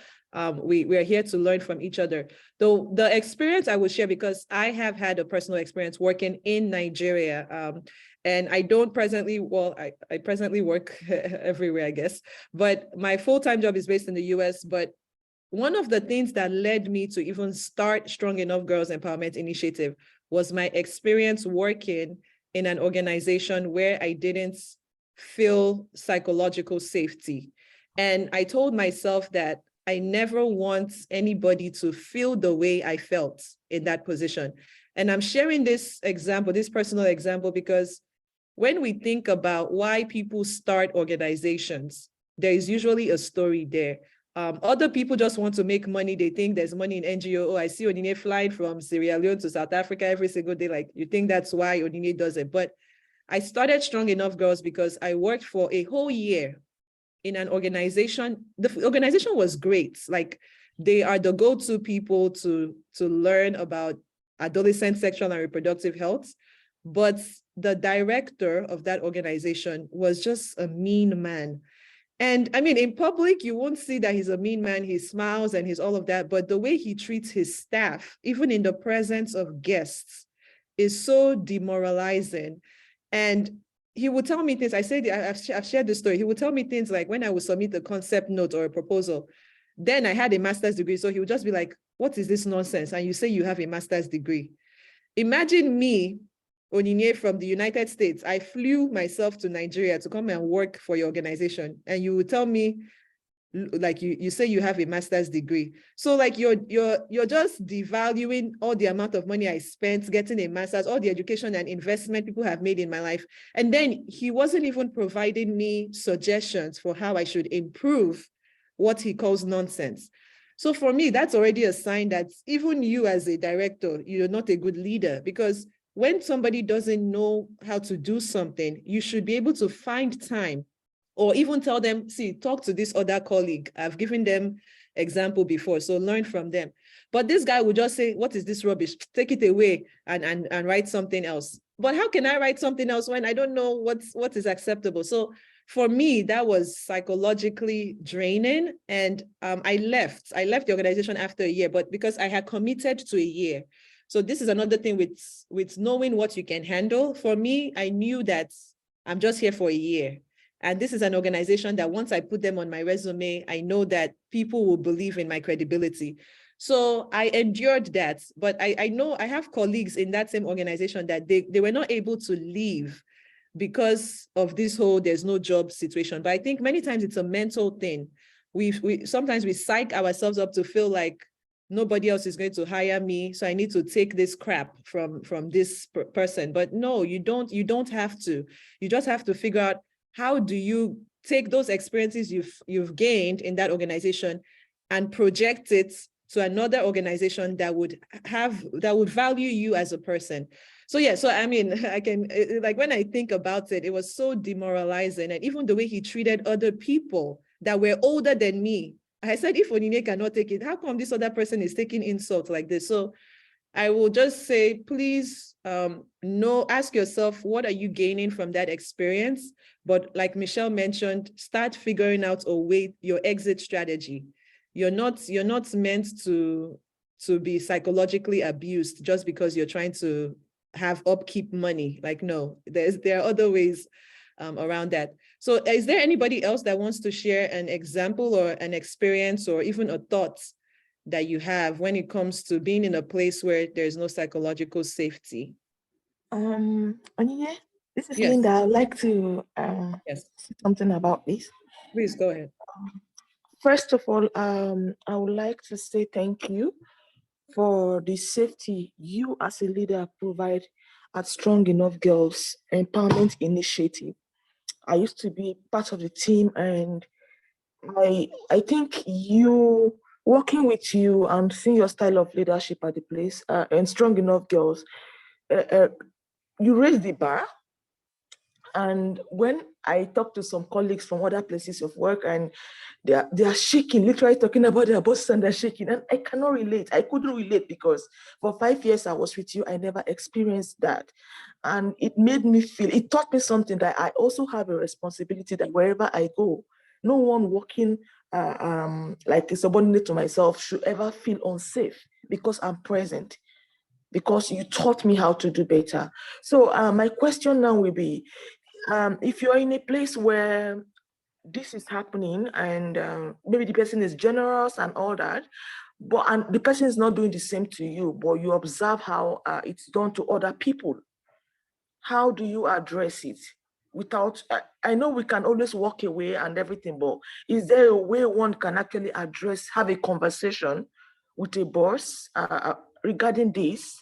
We are here to learn from each other. Though the experience I will share, because I have had a personal experience working in Nigeria, and I don't presently, I presently work everywhere, I guess, but my full-time job is based in the US. But one of the things that led me to even start Strong Enough Girls Empowerment Initiative was my experience working in an organization where I didn't feel psychological safety. And I told myself that I never want anybody to feel the way I felt in that position. And I'm sharing this example, this personal example, because when we think about why people start organizations, there is usually a story there. Other people just want to make money. They think there's money in NGO. Oh, I see Onyinye flying from Sierra Leone to South Africa every single day. Like, you think that's why Onyinye does it. But I started Strong Enough Girls because I worked for a whole year in an organization. The organization was great. Like, they are the go-to people to learn about adolescent sexual and reproductive health. But the director of that organization was just a mean man. And I mean, in public, you won't see that he's a mean man. He smiles and he's all of that. But the way he treats his staff, even in the presence of guests, is so demoralizing. And he would tell me things. I've shared this story. He would tell me things like, when I would submit a concept note or a proposal, then I had a master's degree. So he would just be like, what is this nonsense? And you say you have a master's degree. Imagine me, Onyinye, from the United States. I flew myself to Nigeria to come and work for your organization. And you would tell me, like, you say you have a master's degree. So like you're just devaluing all the amount of money I spent getting a master's, all the education and investment people have made in my life. And then he wasn't even providing me suggestions for how I should improve what he calls nonsense. So for me, that's already a sign that even you as a director, you're not a good leader, because when somebody doesn't know how to do something, you should be able to find time, or even tell them, see, talk to this other colleague. I've given them example before, so learn from them. But this guy would just say, what is this rubbish? Take it away and write something else. But how can I write something else when I don't know what is acceptable? So for me, that was psychologically draining. And I left the organization after a year, but because I had committed to a year. So this is another thing with knowing what you can handle. For me, I knew that I'm just here for a year. And this is an organization that once I put them on my resume, I know that people will believe in my credibility. So I endured that, but I know I have colleagues in that same organization that they were not able to leave because of this whole there's no job situation. But I think many times it's a mental thing. We sometimes we psych ourselves up to feel like nobody else is going to hire me, so I need to take this crap from this person. But no, you don't have to. You just have to figure out how do you take those experiences you've gained in that organization and project it to another organization that would value you as a person. So yeah, so I mean, I can, like when I think about it, it was so demoralizing. And even the way he treated other people that were older than me, I said, if Onyinye cannot take it, how come this other person is taking insults like this? So I will just say, please, ask yourself, what are you gaining from that experience? But like Michelle mentioned, start figuring out a way, your exit strategy. You're not meant to be psychologically abused just because you're trying to have upkeep money. Like, no, there are other ways around that. So is there anybody else that wants to share an example or an experience or even a thought that you have when it comes to being in a place where there's no psychological safety? Onyinye, this is Yes. Linda. I'd like to Yes, say something about this. please go ahead. First of all, I would like to say thank you for the safety you as a leader provide at Strong Enough Girls Empowerment Initiative. I used to be part of the team, and I think you working with you and seeing your style of leadership at the place and Strong Enough Girls, you raised the bar. And when I talk to some colleagues from other places of work, and they are shaking, literally talking about their bosses, and they're shaking, and I cannot relate. I couldn't relate because for 5 years I was with you, I never experienced that. And it made me feel, it taught me something, that I also have a responsibility that wherever I go, no one working like a subordinate to myself should ever feel unsafe because I'm present, because you taught me how to do better. So my question now will be, if you're in a place where this is happening and maybe the person is generous and all that, and the person is not doing the same to you, but you observe how it's done to other people, how do you address it? Without, I know we can always walk away and everything, but is there a way one can actually have a conversation with a boss regarding this?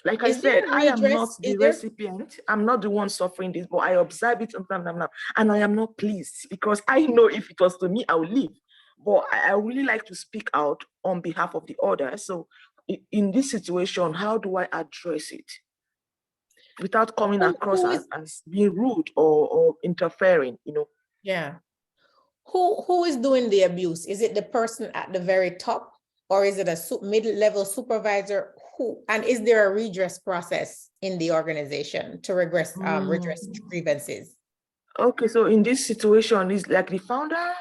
Like I said, I am not the recipient. I'm not the one suffering this, but I observe it sometimes, and I am not pleased because I know if it was to me, I would leave. But I really like to speak out on behalf of the others. So in this situation, how do I address it without coming across as being rude or interfering, Yeah. Who is doing the abuse? Is it the person at the very top, or is it a mid-level supervisor? And is there a redress process in the organization to redress grievances? Okay, so in this situation, it's like the founder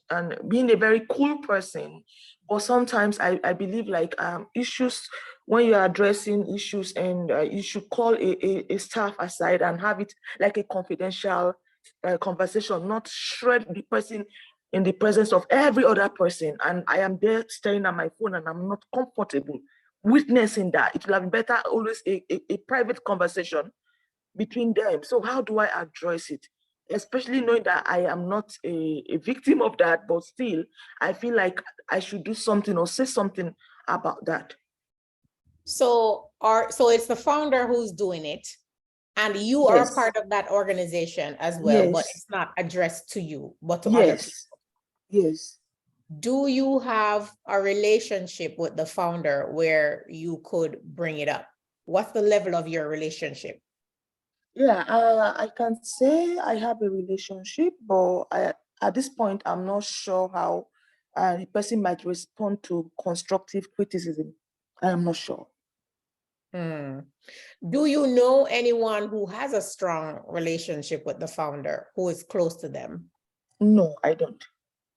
and being a very cool person. But sometimes I believe like issues, when you're addressing issues, and you should call a staff aside and have it like a confidential conversation, not shred the person in the presence of every other person. And I am there staring at my phone and I'm not comfortable witnessing that. It will have been better always a private conversation between them. So how do I address it? Especially knowing that I am not a victim of that, but still, I feel like I should do something or say something about that. So it's the founder who's doing it, and you are part of that organization as well, but it's not addressed to you, but to other people. Yes. Do you have a relationship with the founder where you could bring it up? What's the level of your relationship? Yeah, I can say I have a relationship, but at this point, I'm not sure how the person might respond to constructive criticism. I am not sure. Do you know anyone who has a strong relationship with the founder, who is close to them? No, I don't.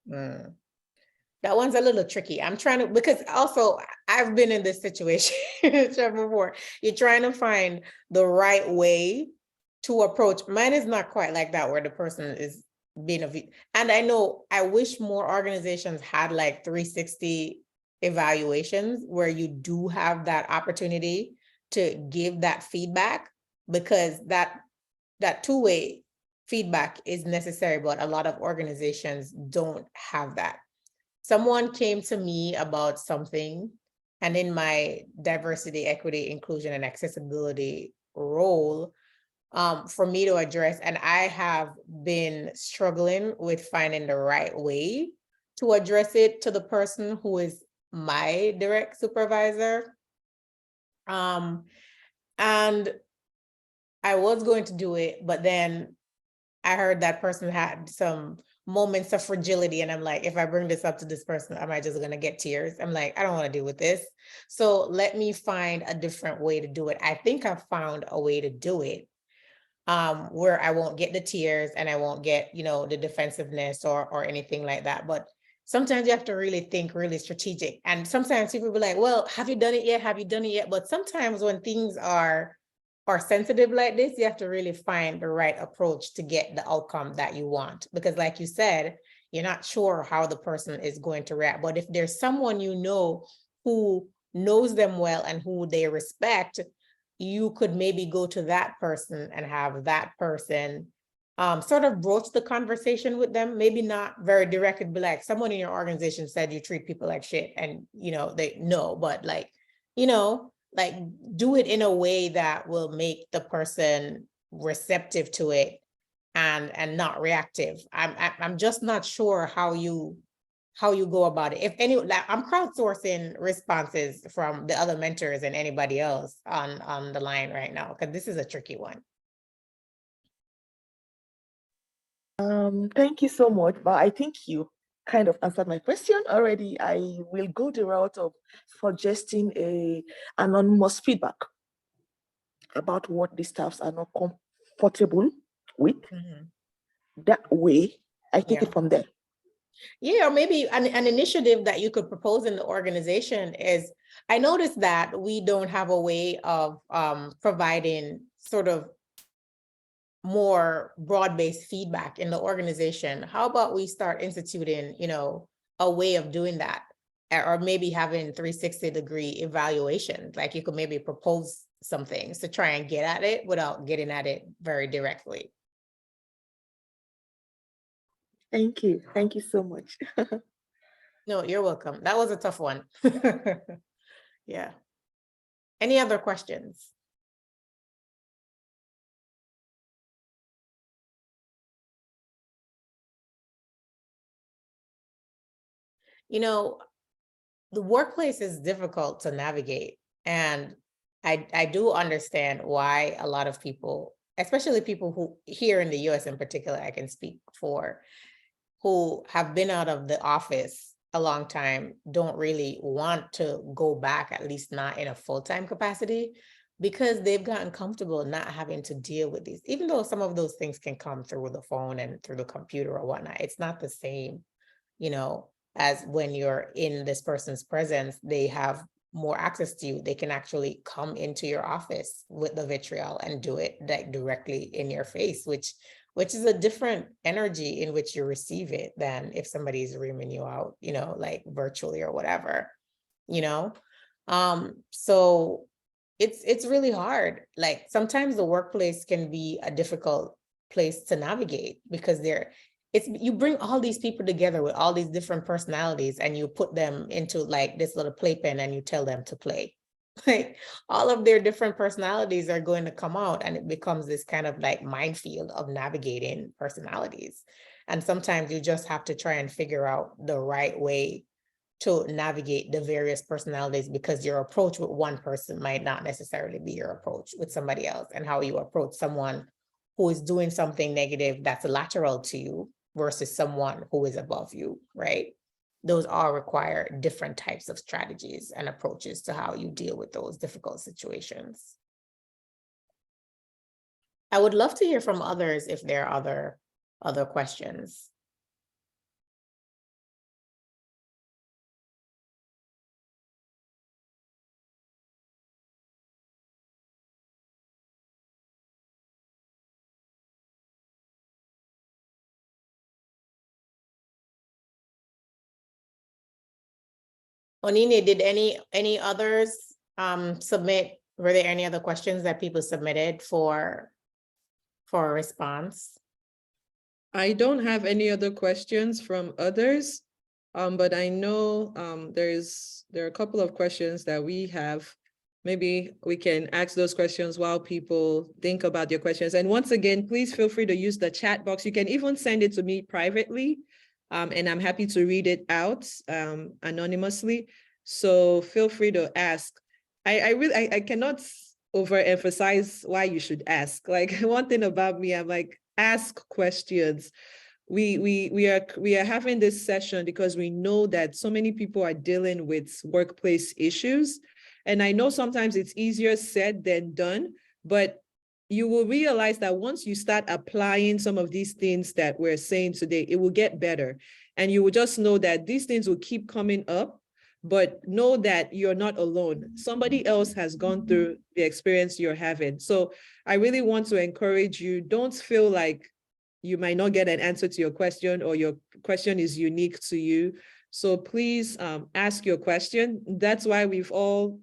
That one's a little tricky. I'm trying to, because also I've been in this situation before. You're trying to find the right way to approach. Mine is not quite like that, where the person is being and I know I wish more organizations had like 360 evaluations where you do have that opportunity to give that feedback, because that two-way feedback is necessary, but a lot of organizations don't have that. Someone came to me about something, and in my diversity, equity, inclusion, and accessibility role, for me to address, and I have been struggling with finding the right way to address it to the person who is my direct supervisor. And I was going to do it, but then I heard that person had some moments of fragility, and I'm like, if I bring this up to this person, am I just gonna get tears? I'm like, I don't want to deal with this. So let me find a different way to do it. I think I've found a way to do it, where I won't get the tears and I won't get, the defensiveness or anything like that. But sometimes you have to really think really strategic. And sometimes people be like, well, have you done it yet? Have you done it yet? But sometimes when things are sensitive like this, you have to really find the right approach to get the outcome that you want. Because like you said, you're not sure how the person is going to react. But if there's someone who knows them well and who they respect, you could maybe go to that person and have that person sort of broach the conversation with them. Maybe not very direct, be like, someone in your organization said you treat people like shit, and they know, but like do it in a way that will make the person receptive to it and not reactive. I'm just not sure how you go about it. If any, like, I'm crowdsourcing responses from the other mentors and anybody else on the line right now, because this is a tricky one. Thank you so much, but I think you kind of answered my question already. I will go the route of suggesting a anonymous feedback about what the staffs are not comfortable with. That way, I take it from there. Yeah, or maybe an initiative that you could propose in the organization is, I noticed that we don't have a way of providing sort of more broad-based feedback in the organization. How about we start instituting, a way of doing that, or maybe having 360-degree evaluation. Like you could maybe propose some things to try and get at it without getting at it very directly. Thank you. Thank you so much. No, you're welcome. That was a tough one. Yeah. Any other questions? The workplace is difficult to navigate. And I do understand why a lot of people, especially people who here in the US in particular, I can speak for, who have been out of the office a long time, don't really want to go back, at least not in a full-time capacity, because they've gotten comfortable not having to deal with these. Even though some of those things can come through the phone and through the computer or whatnot, it's not the same, as when you're in this person's presence. They have more access to you. They can actually come into your office with the vitriol and do it like directly in your face, which is a different energy in which you receive it than if somebody's reaming you out, like virtually or whatever, so it's really hard. Like sometimes the workplace can be a difficult place to navigate, because you bring all these people together with all these different personalities, and you put them into like this little playpen and you tell them to play. Like all of their different personalities are going to come out, and it becomes this kind of like minefield of navigating personalities. And sometimes you just have to try and figure out the right way to navigate the various personalities, because your approach with one person might not necessarily be your approach with somebody else, and how you approach someone who is doing something negative that's lateral to you versus someone who is above you, right? Those all require different types of strategies and approaches to how you deal with those difficult situations. I would love to hear from others if there are other questions. Onini, did any others submit? Were there any other questions that people submitted for a response? I don't have any other questions from others, but I know there are a couple of questions that we have. Maybe we can ask those questions while people think about your questions. And once again, please feel free to use the chat box. You can even send it to me privately, and I'm happy to read it out anonymously. So feel free to ask. I cannot overemphasize why you should ask. Like, one thing about me, I'm like, ask questions. We are having this session because we know that so many people are dealing with workplace issues. And I know sometimes it's easier said than done, but you will realize that once you start applying some of these things that we're saying today, it will get better. And you will just know that these things will keep coming up, but know that you're not alone. Somebody else has gone through the experience you're having. So I really want to encourage you, don't feel like you might not get an answer to your question or your question is unique to you. So please ask your question. That's why we've all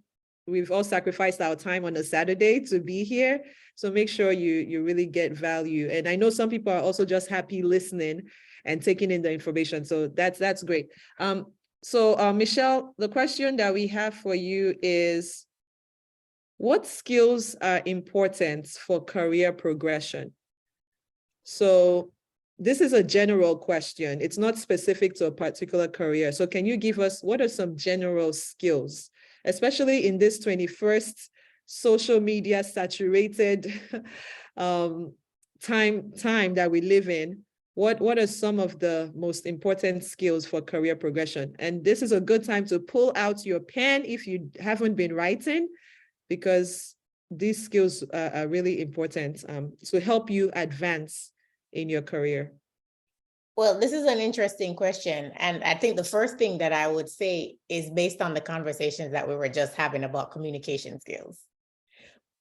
sacrificed our time on a Saturday to be here. So make sure you really get value. And I know some people are also just happy listening and taking in the information. So that's great. So Michelle, the question that we have for you is, what skills are important for career progression? So this is a general question. It's not specific to a particular career. So can you give us, what are some general skills, especially in this 21st social media saturated time that we live in? What are some of the most important skills for career progression? And this is a good time to pull out your pen if you haven't been writing, because these skills are really important to help you advance in your career. Well, this is an interesting question. And I think the first thing that I would say is based on the conversations that we were just having about communication skills.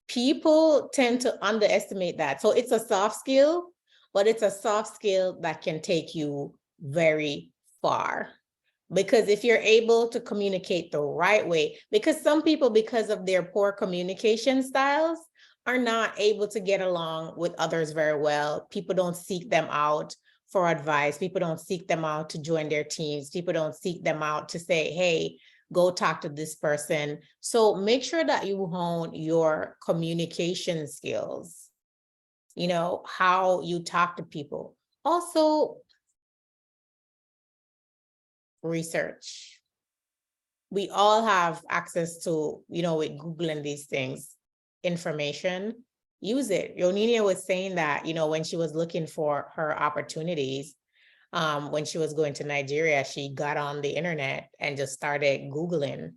People tend to underestimate that. So it's a soft skill, but it's a soft skill that can take you very far. Because if you're able to communicate the right way, because some people, because of their poor communication styles, are not able to get along with others very well. People don't seek them out for advice. People don't seek them out to join their teams. People don't seek them out to say, hey, go talk to this person. So make sure that you hone your communication skills, you know, how you talk to people. Also, research. We all have access to, you know, with Googling these things, information, use it. Yoninia was saying that, you know, when she was looking for her opportunities, when she was going to Nigeria, she got on the internet and just started Googling.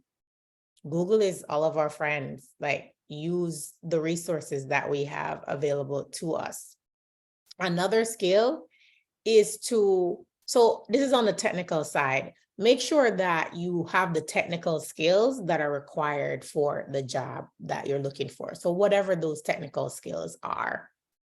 Google is all of our friends. Like, use the resources that we have available to us. Another skill is to, so this is on the technical side, make sure that you have the technical skills that are required for the job that you're looking for. So whatever those technical skills are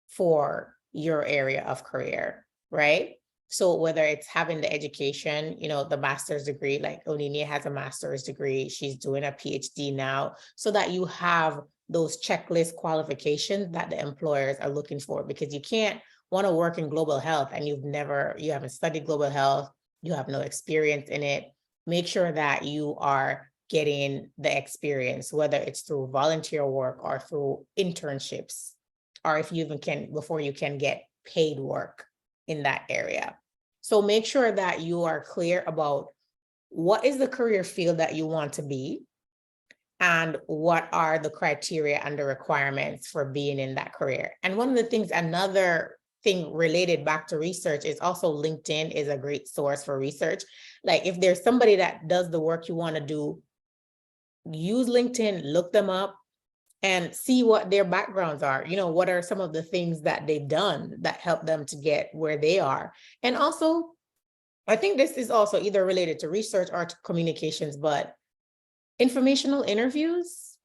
for your area of career, right? So whether it's having the education, you know, the master's degree, like Oninia has a master's degree, she's doing a PhD now, so that you have those checklist qualifications that the employers are looking for, because you can't want to work in global health and you haven't studied global health, you have no experience in it. Make sure that you are getting the experience, whether it's through volunteer work or through internships, or if you even can, before you can get paid work in that area. So make sure that you are clear about what is the career field that you want to be, and what are the criteria and the requirements for being in that career. And one of the things, another thing related back to research, is also LinkedIn is a great source for research. Like, if there's somebody that does the work you want to do, use LinkedIn, look them up and see what their backgrounds are. You know, what are some of the things that they've done that help them to get where they are. And also, I think this is also either related to research or to communications, but informational interviews,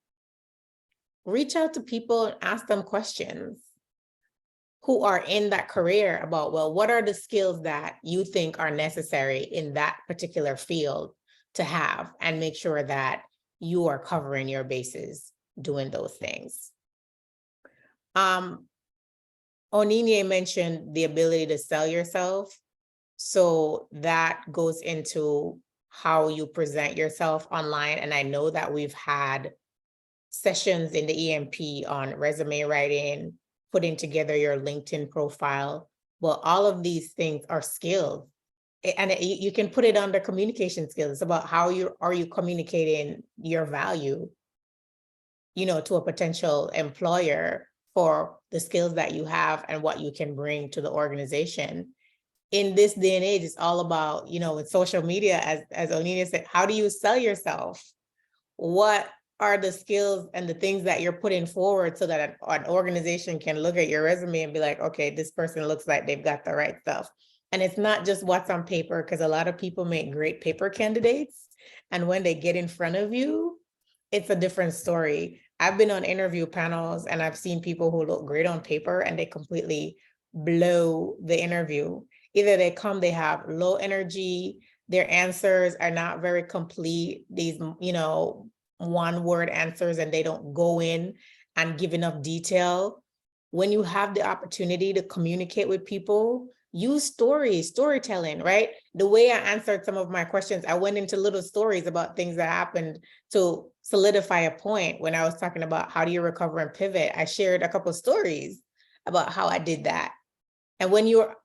reach out to people and ask them questions who are in that career about, well, what are the skills that you think are necessary in that particular field to have, and make sure that you are covering your bases doing those things. Onini mentioned the ability to sell yourself. So that goes into how you present yourself online. And I know that we've had sessions in the EMP on resume writing, putting together your LinkedIn profile. Well, all of these things are skills. And you can put it under communication skills. It's about how are you communicating your value, to a potential employer for the skills that you have and what you can bring to the organization. In this day and age, it's all about, with social media, as Onini said, how do you sell yourself? What are the skills and the things that you're putting forward so that an organization can look at your resume and be like, okay, this person looks like they've got the right stuff. And it's not just what's on paper, because a lot of people make great paper candidates. And when they get in front of you, it's a different story. I've been on interview panels and I've seen people who look great on paper and they completely blow the interview. Either they have low energy, their answers are not very complete, these, one-word answers, and they don't go in and give enough detail. When you have the opportunity to communicate with people, use storytelling, right? The way I answered some of my questions, I went into little stories about things that happened to solidify a point. When I was talking about how do you recover and pivot, I shared a couple of stories about how I did that. And when you're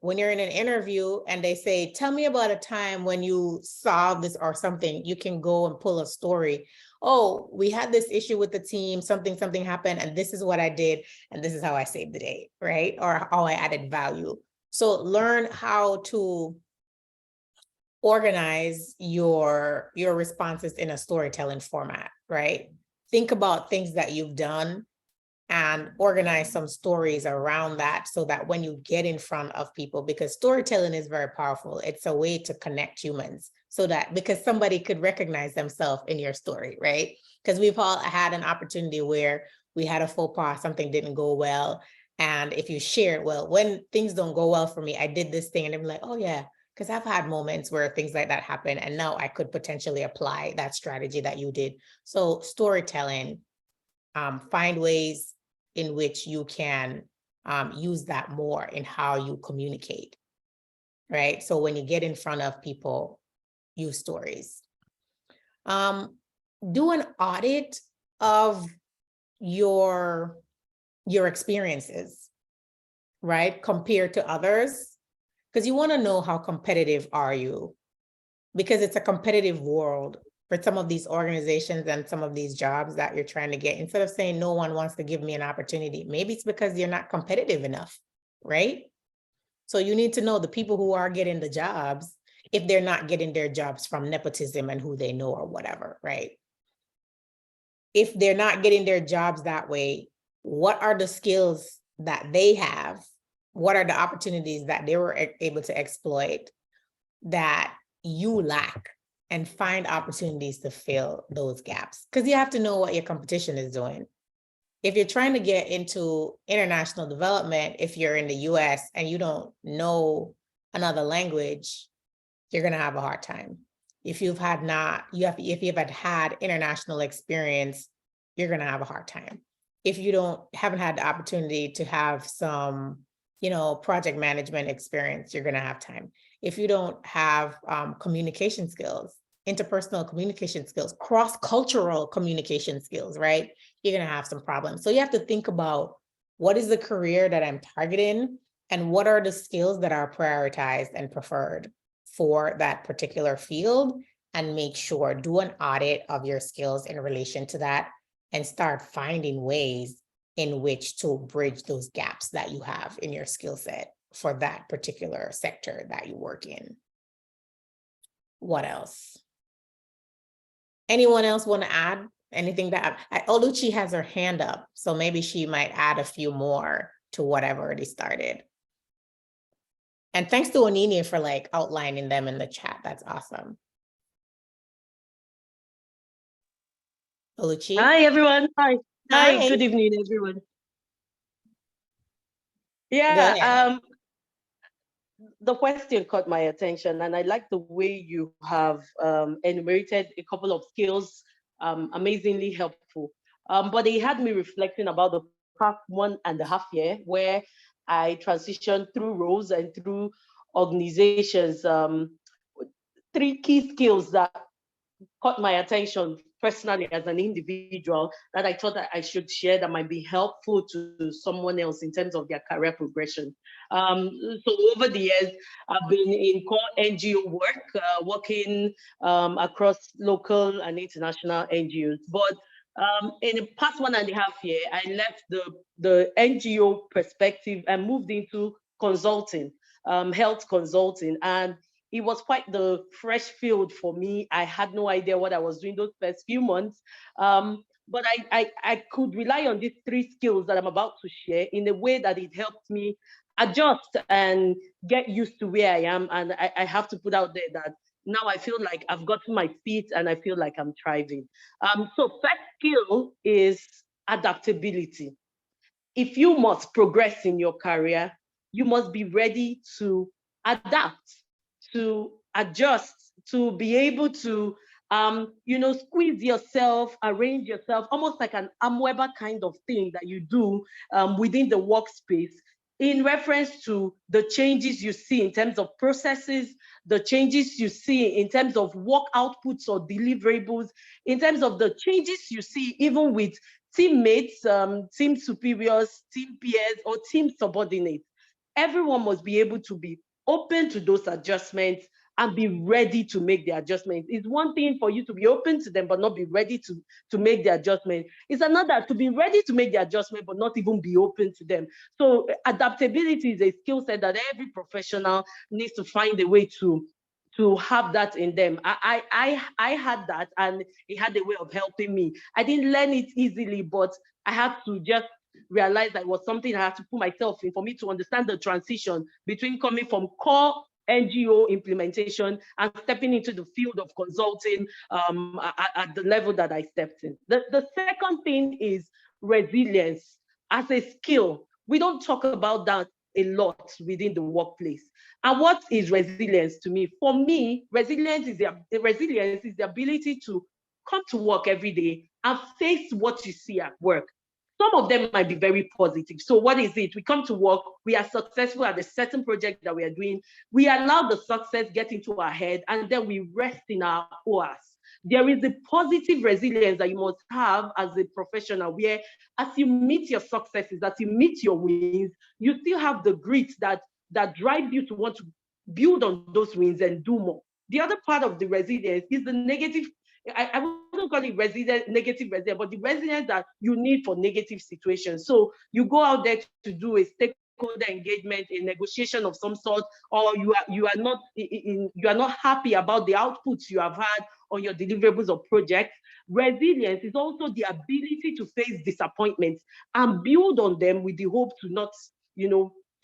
when you're in an interview and they say, tell me about a time when you solved this or something, you can go and pull a story. Oh, we had this issue with the team, something happened, and this is what I did, and this is how I saved the day, right? Or how I added value. So learn how to organize your responses in a storytelling format, right? Think about things that you've done and organize some stories around that, so that when you get in front of people, because storytelling is very powerful, it's a way to connect humans, so that because somebody could recognize themselves in your story, right? Because we've all had an opportunity where we had a faux pas, something didn't go well. And if you share, well, when things don't go well for me, I did this thing, and they're like, oh yeah, because I've had moments where things like that happen, and now I could potentially apply that strategy that you did. So storytelling, find ways in which you can use that more in how you communicate, right? So when you get in front of people, use stories. Do an audit of your experiences, right? Compared to others, because you want to know how competitive are you, because it's a competitive world for some of these organizations and some of these jobs that you're trying to get. Instead of saying no one wants to give me an opportunity, maybe it's because you're not competitive enough, right? So you need to know the people who are getting the jobs, if they're not getting their jobs from nepotism and who they know or whatever, right? If they're not getting their jobs that way, what are the skills that they have? What are the opportunities that they were able to exploit that you lack? And find opportunities to fill those gaps, because you have to know what your competition is doing. If you're trying to get into international development, if you're in the US and you don't know another language, you're going to have a hard time. If you've had international experience, you're going to have a hard time. If you haven't had the opportunity to have some, project management experience, you're going to have time. If you don't have communication skills, interpersonal communication skills, cross-cultural communication skills, right? You're going to have some problems. So you have to think about, what is the career that I'm targeting, and what are the skills that are prioritized and preferred for that particular field, and make sure, do an audit of your skills in relation to that, and start finding ways in which to bridge those gaps that you have in your skill set for that particular sector that you work in. What else? Anyone else want to add anything that Oluchi has her hand up, so maybe she might add a few more to what I've already started. And thanks to Onini for outlining them in the chat. That's awesome. Oluchi? Hi, everyone. Hi. Hi. Hi. Good evening, everyone. Go ahead. Yeah. the question caught my attention, and I like the way you have enumerated a couple of skills, amazingly helpful. But it had me reflecting about the past 1.5 years where I transitioned through roles and through organizations. Three key skills that caught my attention personally as an individual that I thought that I should share that might be helpful to someone else in terms of their career progression. So over the years, I've been in core NGO work, working across local and international NGOs. But in the past 1.5 years, I left the NGO perspective and moved into consulting, health consulting. And it was quite the fresh field for me. I had no idea what I was doing those first few months. But I could rely on these three skills that I'm about to share in a way that it helped me adjust and get used to where I am. And I have to put out there that now I feel like I've gotten my feet and I feel like I'm thriving. So first skill is adaptability. If you must progress in your career, you must be ready to adapt, to adjust, to be able to, squeeze yourself, arrange yourself, almost like an Amweba kind of thing that you do within the workspace in reference to the changes you see in terms of processes, the changes you see in terms of work outputs or deliverables, in terms of the changes you see even with teammates, team superiors, team peers, or team subordinates. Everyone must be able to be open to those adjustments and be ready to make the adjustments. It's one thing for you to be open to them, but not be ready to make the adjustment. It's another to be ready to make the adjustment, but not even be open to them. So adaptability is a skill set that every professional needs to find a way to have that in them. I had that, and it had a way of helping me. I didn't learn it easily, but I had to just realize that it was something I had to put myself in for me to understand the transition between coming from core NGO implementation and stepping into the field of consulting at the level that I stepped in. The second thing is resilience as a skill. We don't talk about that a lot within the workplace. And what is resilience to me? For me, resilience is the ability to come to work every day and face what you see at work. Some of them might be very positive. So what is it? We come to work, we are successful at a certain project that we are doing. We allow the success get into our head, and then we rest in our OAS. There is a positive resilience that you must have as a professional, where as you meet your successes, as you meet your wins, you still have the grit that drives you to want to build on those wins and do more. The other part of the resilience is the negative. I wouldn't call it negative resilience, but the resilience that you need for negative situations. So you go out there to do a stakeholder engagement, a negotiation of some sort, or you are not happy about the outputs you have had on your deliverables or projects. Resilience is also the ability to face disappointments and build on them with the hope to not,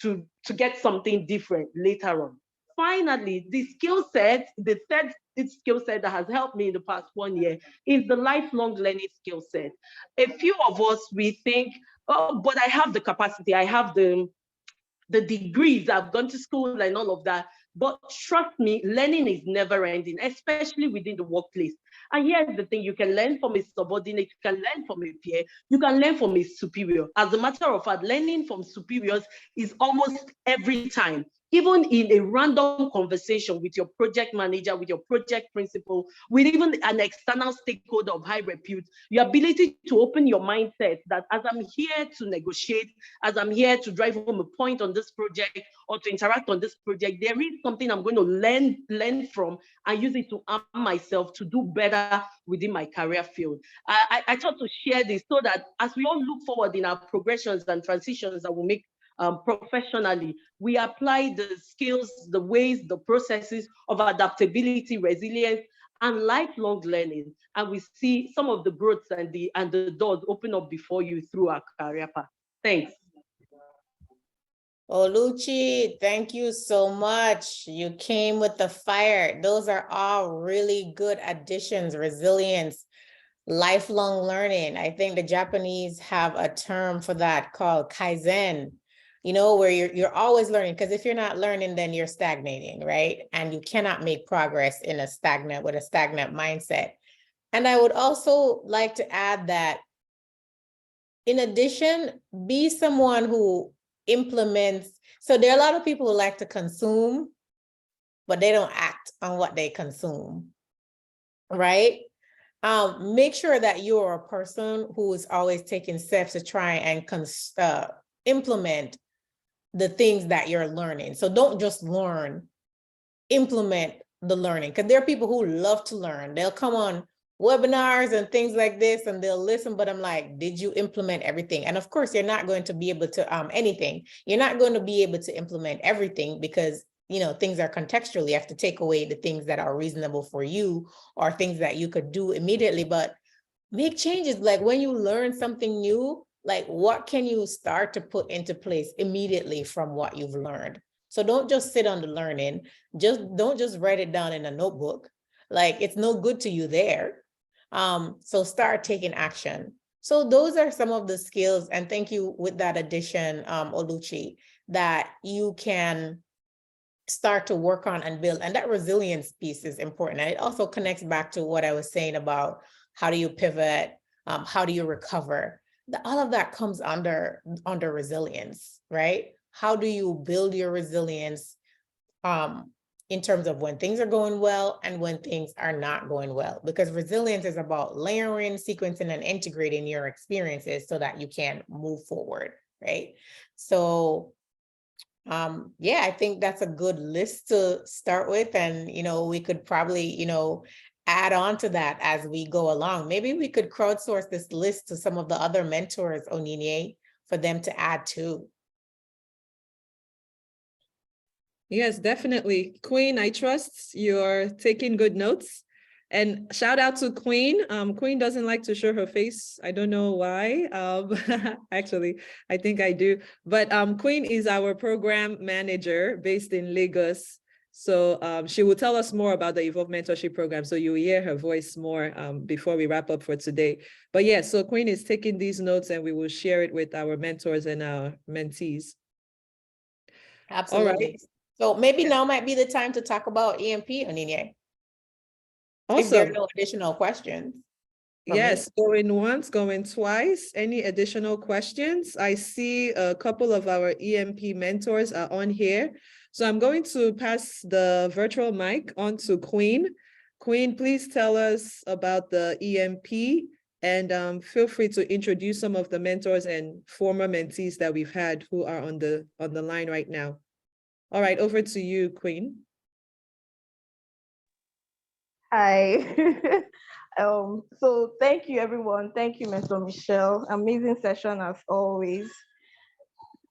to get something different later on. Finally, the third skill set that has helped me in the past 1 year is the lifelong learning skill set. A few of us, we think, oh, but I have the capacity, I have the degrees, I've gone to school and all of that. But trust me, learning is never ending, especially within the workplace. And here's the thing, you can learn from a subordinate, you can learn from a peer, you can learn from a superior. As a matter of fact, learning from superiors is almost every time. Even in a random conversation with your project manager, with your project principal, with even an external stakeholder of high repute, your ability to open your mindset that as I'm here to negotiate, as I'm here to drive home a point on this project or to interact on this project, there is something I'm going to learn from and use it to arm myself to do better within my career field. I thought to share this so that as we all look forward in our progressions and transitions that will make professionally, we apply the skills, the ways, the processes of adaptability, resilience, and lifelong learning. And we see some of the growths and the doors open up before you through our career path. Thanks. Oluchi, thank you so much. You came with the fire. Those are all really good additions. Resilience, lifelong learning. I think the Japanese have a term for that called Kaizen. where you're always learning, because if you're not learning, then you're stagnating, right? And you cannot make progress with a stagnant mindset. And I would also like to add that, in addition, be someone who implements. So there are a lot of people who like to consume, but they don't act on what they consume, right? Make sure that you're a person who is always taking steps to try and implement the things that you're learning. So don't just learn, implement the learning, because there are people who love to learn. They'll come on webinars and things like this and they'll listen, but I'm like, did you implement everything? And of course, you're not going to be able to anything. You're not going to be able to implement everything, because things are contextual. You have to take away the things that are reasonable for you or things that you could do immediately, but make changes. Like when you learn something new, like what can you start to put into place immediately from what you've learned? So don't just sit on the learning. Don't just write it down in a notebook. Like it's no good to you there. So start taking action. So those are some of the skills, and thank you with that addition, Oluchi, that you can start to work on and build. And that resilience piece is important. And it also connects back to what I was saying about how do you pivot, how do you recover? All of that comes under resilience, right? How do you build your resilience in terms of when things are going well and when things are not going well? Because resilience is about layering, sequencing, and integrating your experiences so that you can move forward, right? So yeah, I think that's a good list to start with. And, we could probably, add on to that as we go along. Maybe we could crowdsource this list to some of the other mentors, Onyinye, for them to add to. Yes, definitely. Queen, I trust you're taking good notes. And shout out to Queen. Queen doesn't like to show her face. I don't know why. Actually, I think I do. But Queen is our program manager based in Lagos. So she will tell us more about the Evolve Mentorship Program. So you'll hear her voice more before we wrap up for today. But yeah, so Queen is taking these notes and we will share it with our mentors and our mentees. Absolutely. All right. So maybe now might be the time to talk about EMP, Onyinye. Awesome. If there are no additional questions. Yes, going once, going twice. Any additional questions? I see a couple of our EMP mentors are on here. So I'm going to pass the virtual mic on to Queen. Queen, please tell us about the EMP and feel free to introduce some of the mentors and former mentees that we've had who are on the line right now. All right, over to you, Queen. Hi. So thank you, everyone. Thank you, Mentor Michelle. Amazing session as always.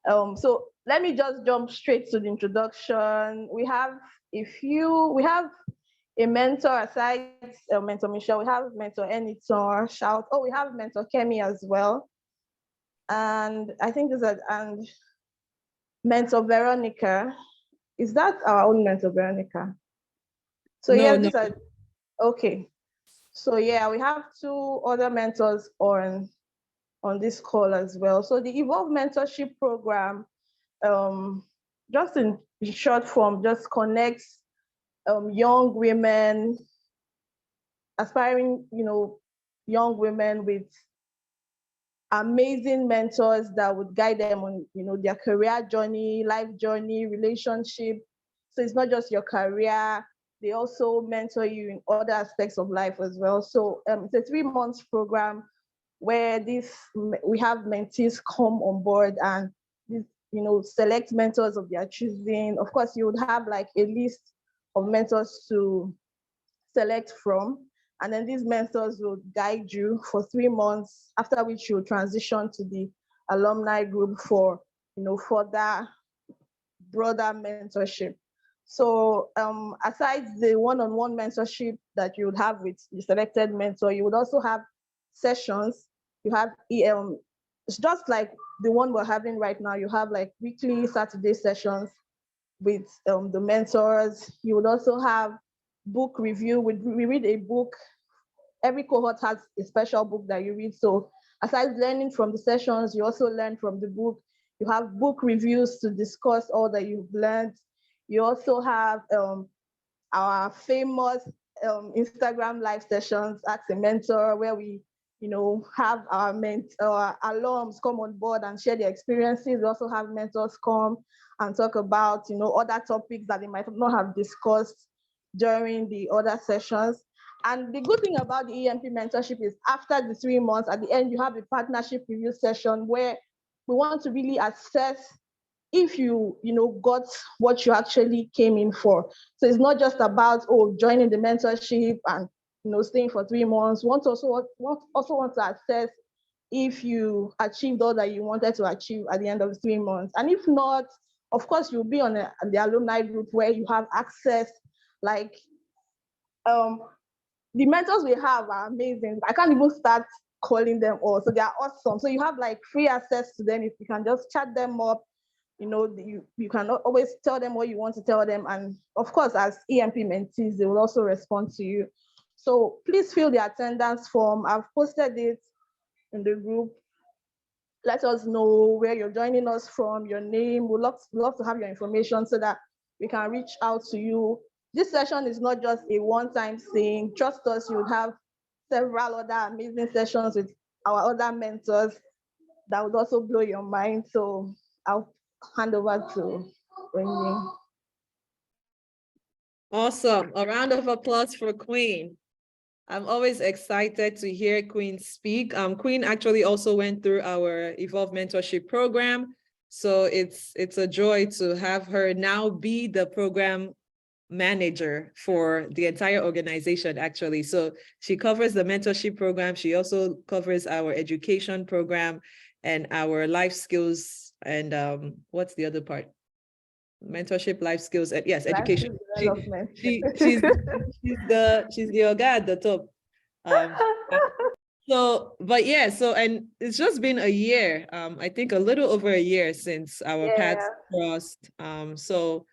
So let me just jump straight to the introduction. We have a mentor aside Mentor Michelle. We have Mentor Enitor. We have Mentor Kemi as well. And I think and Mentor Veronica. Is that our own Mentor Veronica? So No, yeah, no. these are okay. So yeah, we have two other mentors on this call as well. So the Evolve Mentorship Program, just in short form, just connects young women, aspiring, young women with amazing mentors that would guide them on, their career journey, life journey, relationship. So it's not just your career, they also mentor you in other aspects of life as well. So it's a 3-month program where we have mentees come on board and select mentors of their choosing. Of course, you would have like a list of mentors to select from, and then these mentors will guide you for 3 months, after which you'll transition to the alumni group for further broader mentorship. So aside the one-on-one mentorship that you would have with the selected mentor, you would also have sessions. You have it's just like the one we're having right now. You have like weekly Saturday sessions with the mentors. You would also have book review. We read a book. Every cohort has a special book that you read. So aside learning from the sessions, you also learn from the book. You have book reviews to discuss all that you've learned. You also have our famous Instagram live sessions, Ask a Mentor, where we, have our alums come on board and share their experiences. We also have mentors come and talk about, other topics that they might not have discussed during the other sessions. And the good thing about the EMP mentorship is after the 3 months, at the end, you have a partnership review session where we want to really assess if you got what you actually came in for. So it's not just about joining the mentorship and staying for 3 months. We also want to assess if you achieved all that you wanted to achieve at the end of 3 months. And if not, of course, you'll be on the alumni group where you have access. Like the mentors we have are amazing. I can't even start calling them all. So they are awesome. So you have like free access to them. If you can just chat them up, you can always tell them what you want to tell them. And of course, as EMP mentees, they will also respond to you. So please fill the attendance form. I've posted it in the group. Let us know where you're joining us from, your name. We'd love to have your information so that we can reach out to you. This session is not just a one-time thing. Trust us, you would have several other amazing sessions with our other mentors that would also blow your mind. So I'll hand over to Wendy. Awesome. A round of applause for Queen. I'm always excited to hear Queen speak. Queen actually also went through our Evolve Mentorship program. So it's a joy to have her now be the program manager for the entire organization, actually. So she covers the mentorship program. She also covers our education program and our life skills. And what's the other part? Mentorship, life skills, and yes, education. She's the yoga at the top. And it's just been a year. I think a little over a year since our paths crossed. So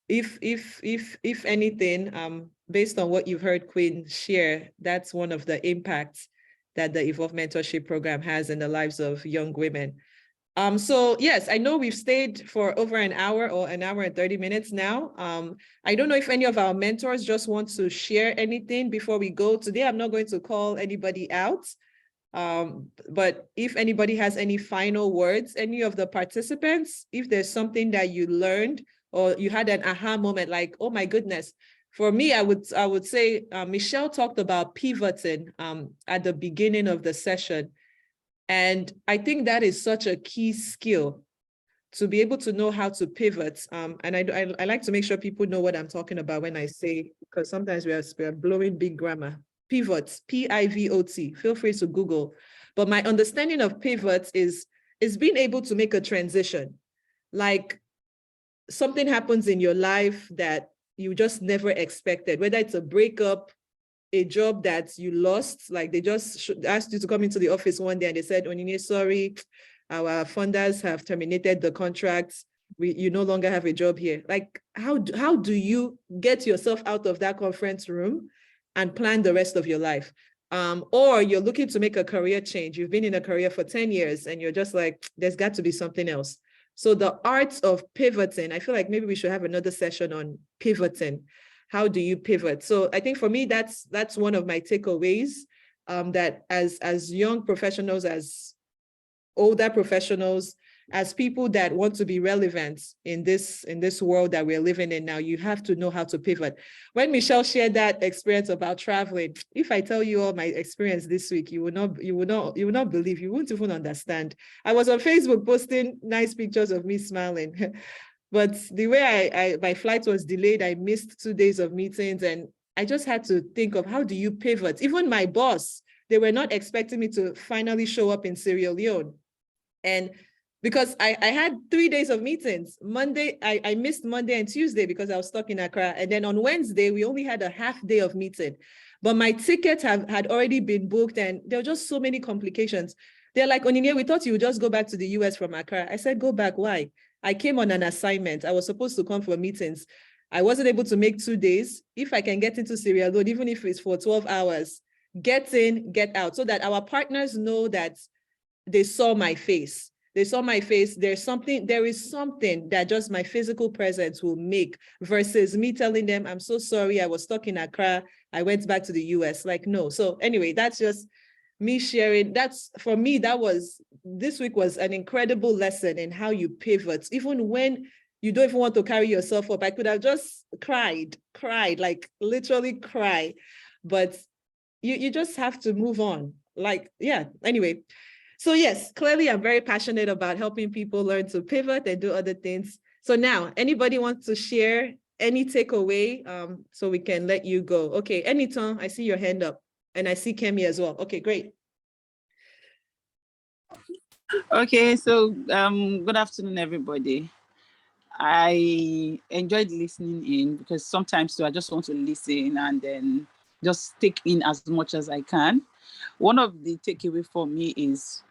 if anything, based on what you've heard Queen share, that's one of the impacts that the Evolve Mentorship program has in the lives of young women. So yes, I know we've stayed for over an hour or an hour and 30 minutes now. I don't know if any of our mentors just want to share anything before we go. Today, I'm not going to call anybody out. But if anybody has any final words, any of the participants, if there's something that you learned or you had an aha moment, like, oh my goodness. For me, I would say Michelle talked about pivoting at the beginning of the session. And I think that is such a key skill to be able to know how to pivot. And I like to make sure people know what I'm talking about when I say, because sometimes we are blowing big grammar. Pivots, P-I-V-O-T, feel free to Google. But my understanding of pivots is being able to make a transition. Like something happens in your life that you just never expected, whether it's a breakup, a job that you lost, like they just asked you to come into the office one day and they said, Onyinye, sorry, our funders have terminated the contracts. You no longer have a job here. Like, how do you get yourself out of that conference room and plan the rest of your life? Or you're looking to make a career change. You've been in a career for 10 years and you're just like, there's got to be something else. So the art of pivoting, I feel like maybe we should have another session on pivoting. How do you pivot? So I think for me, that's one of my takeaways, that as young professionals, as older professionals, as people that want to be relevant in this world that we're living in now, you have to know how to pivot. When Michelle shared that experience about traveling, if I tell you all my experience this week, you will not believe, you won't even understand. I was on Facebook posting nice pictures of me smiling. But the way my flight was delayed, I missed 2 days of meetings, and I just had to think of how do you pivot? Even my boss, they were not expecting me to finally show up in Sierra Leone. And because I had 3 days of meetings, Monday, I missed Monday and Tuesday because I was stuck in Accra. And then on Wednesday, we only had a half day of meeting. But my tickets had already been booked and there were just so many complications. They're like, Onyinye, we thought you would just go back to the US from Accra. I said, go back, why? I came on an assignment. I was supposed to come for meetings. I wasn't able to make 2 days. If I can get into Sierra Leone, even if it's for 12 hours, get in, get out, so that our partners know that they saw my face. they saw my face, there is something that just my physical presence will make versus me telling them, I'm so sorry, I was stuck in Accra, I went back to the US. Like, no. So anyway, that's just me sharing. That's, for me, this week was an incredible lesson in how you pivot, even when you don't even want to carry yourself up. I could have just cried, like literally cry, but you just have to move on. Like, yeah, anyway. So yes, clearly I'm very passionate about helping people learn to pivot and do other things. So now, anybody wants to share any takeaway, so we can let you go? Okay, Eniton, I see your hand up, and I see Kemi as well. Okay, great. Okay, so good afternoon, everybody. I enjoyed listening in because sometimes too, I just want to listen and then just take in as much as I can. One of the takeaway for me is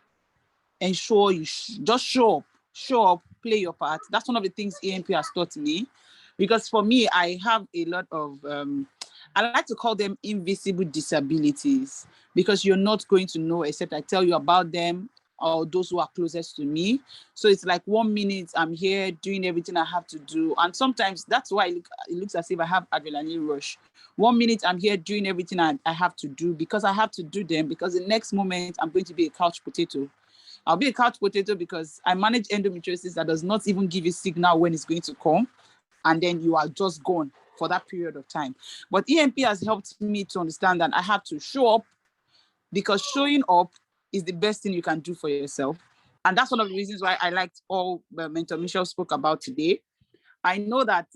ensure you just show up, play your part. That's one of the things EMP has taught me, because for me, I have a lot of I like to call them invisible disabilities, because you're not going to know except I tell you about them or those who are closest to me. So it's like 1 minute I'm here doing everything I have to do, and sometimes that's why it looks as if I have adrenaline rush. 1 minute I'm here doing everything I have to do because I have to do them, because the next moment I'm going to be a couch potato. I'll be a couch potato because I manage endometriosis that does not even give you signal when it's going to come, and then you are just gone for that period of time. But EMP has helped me to understand that I have to show up, because showing up is the best thing you can do for yourself. And that's one of the reasons why I liked all Mentor Michelle spoke about today. I know that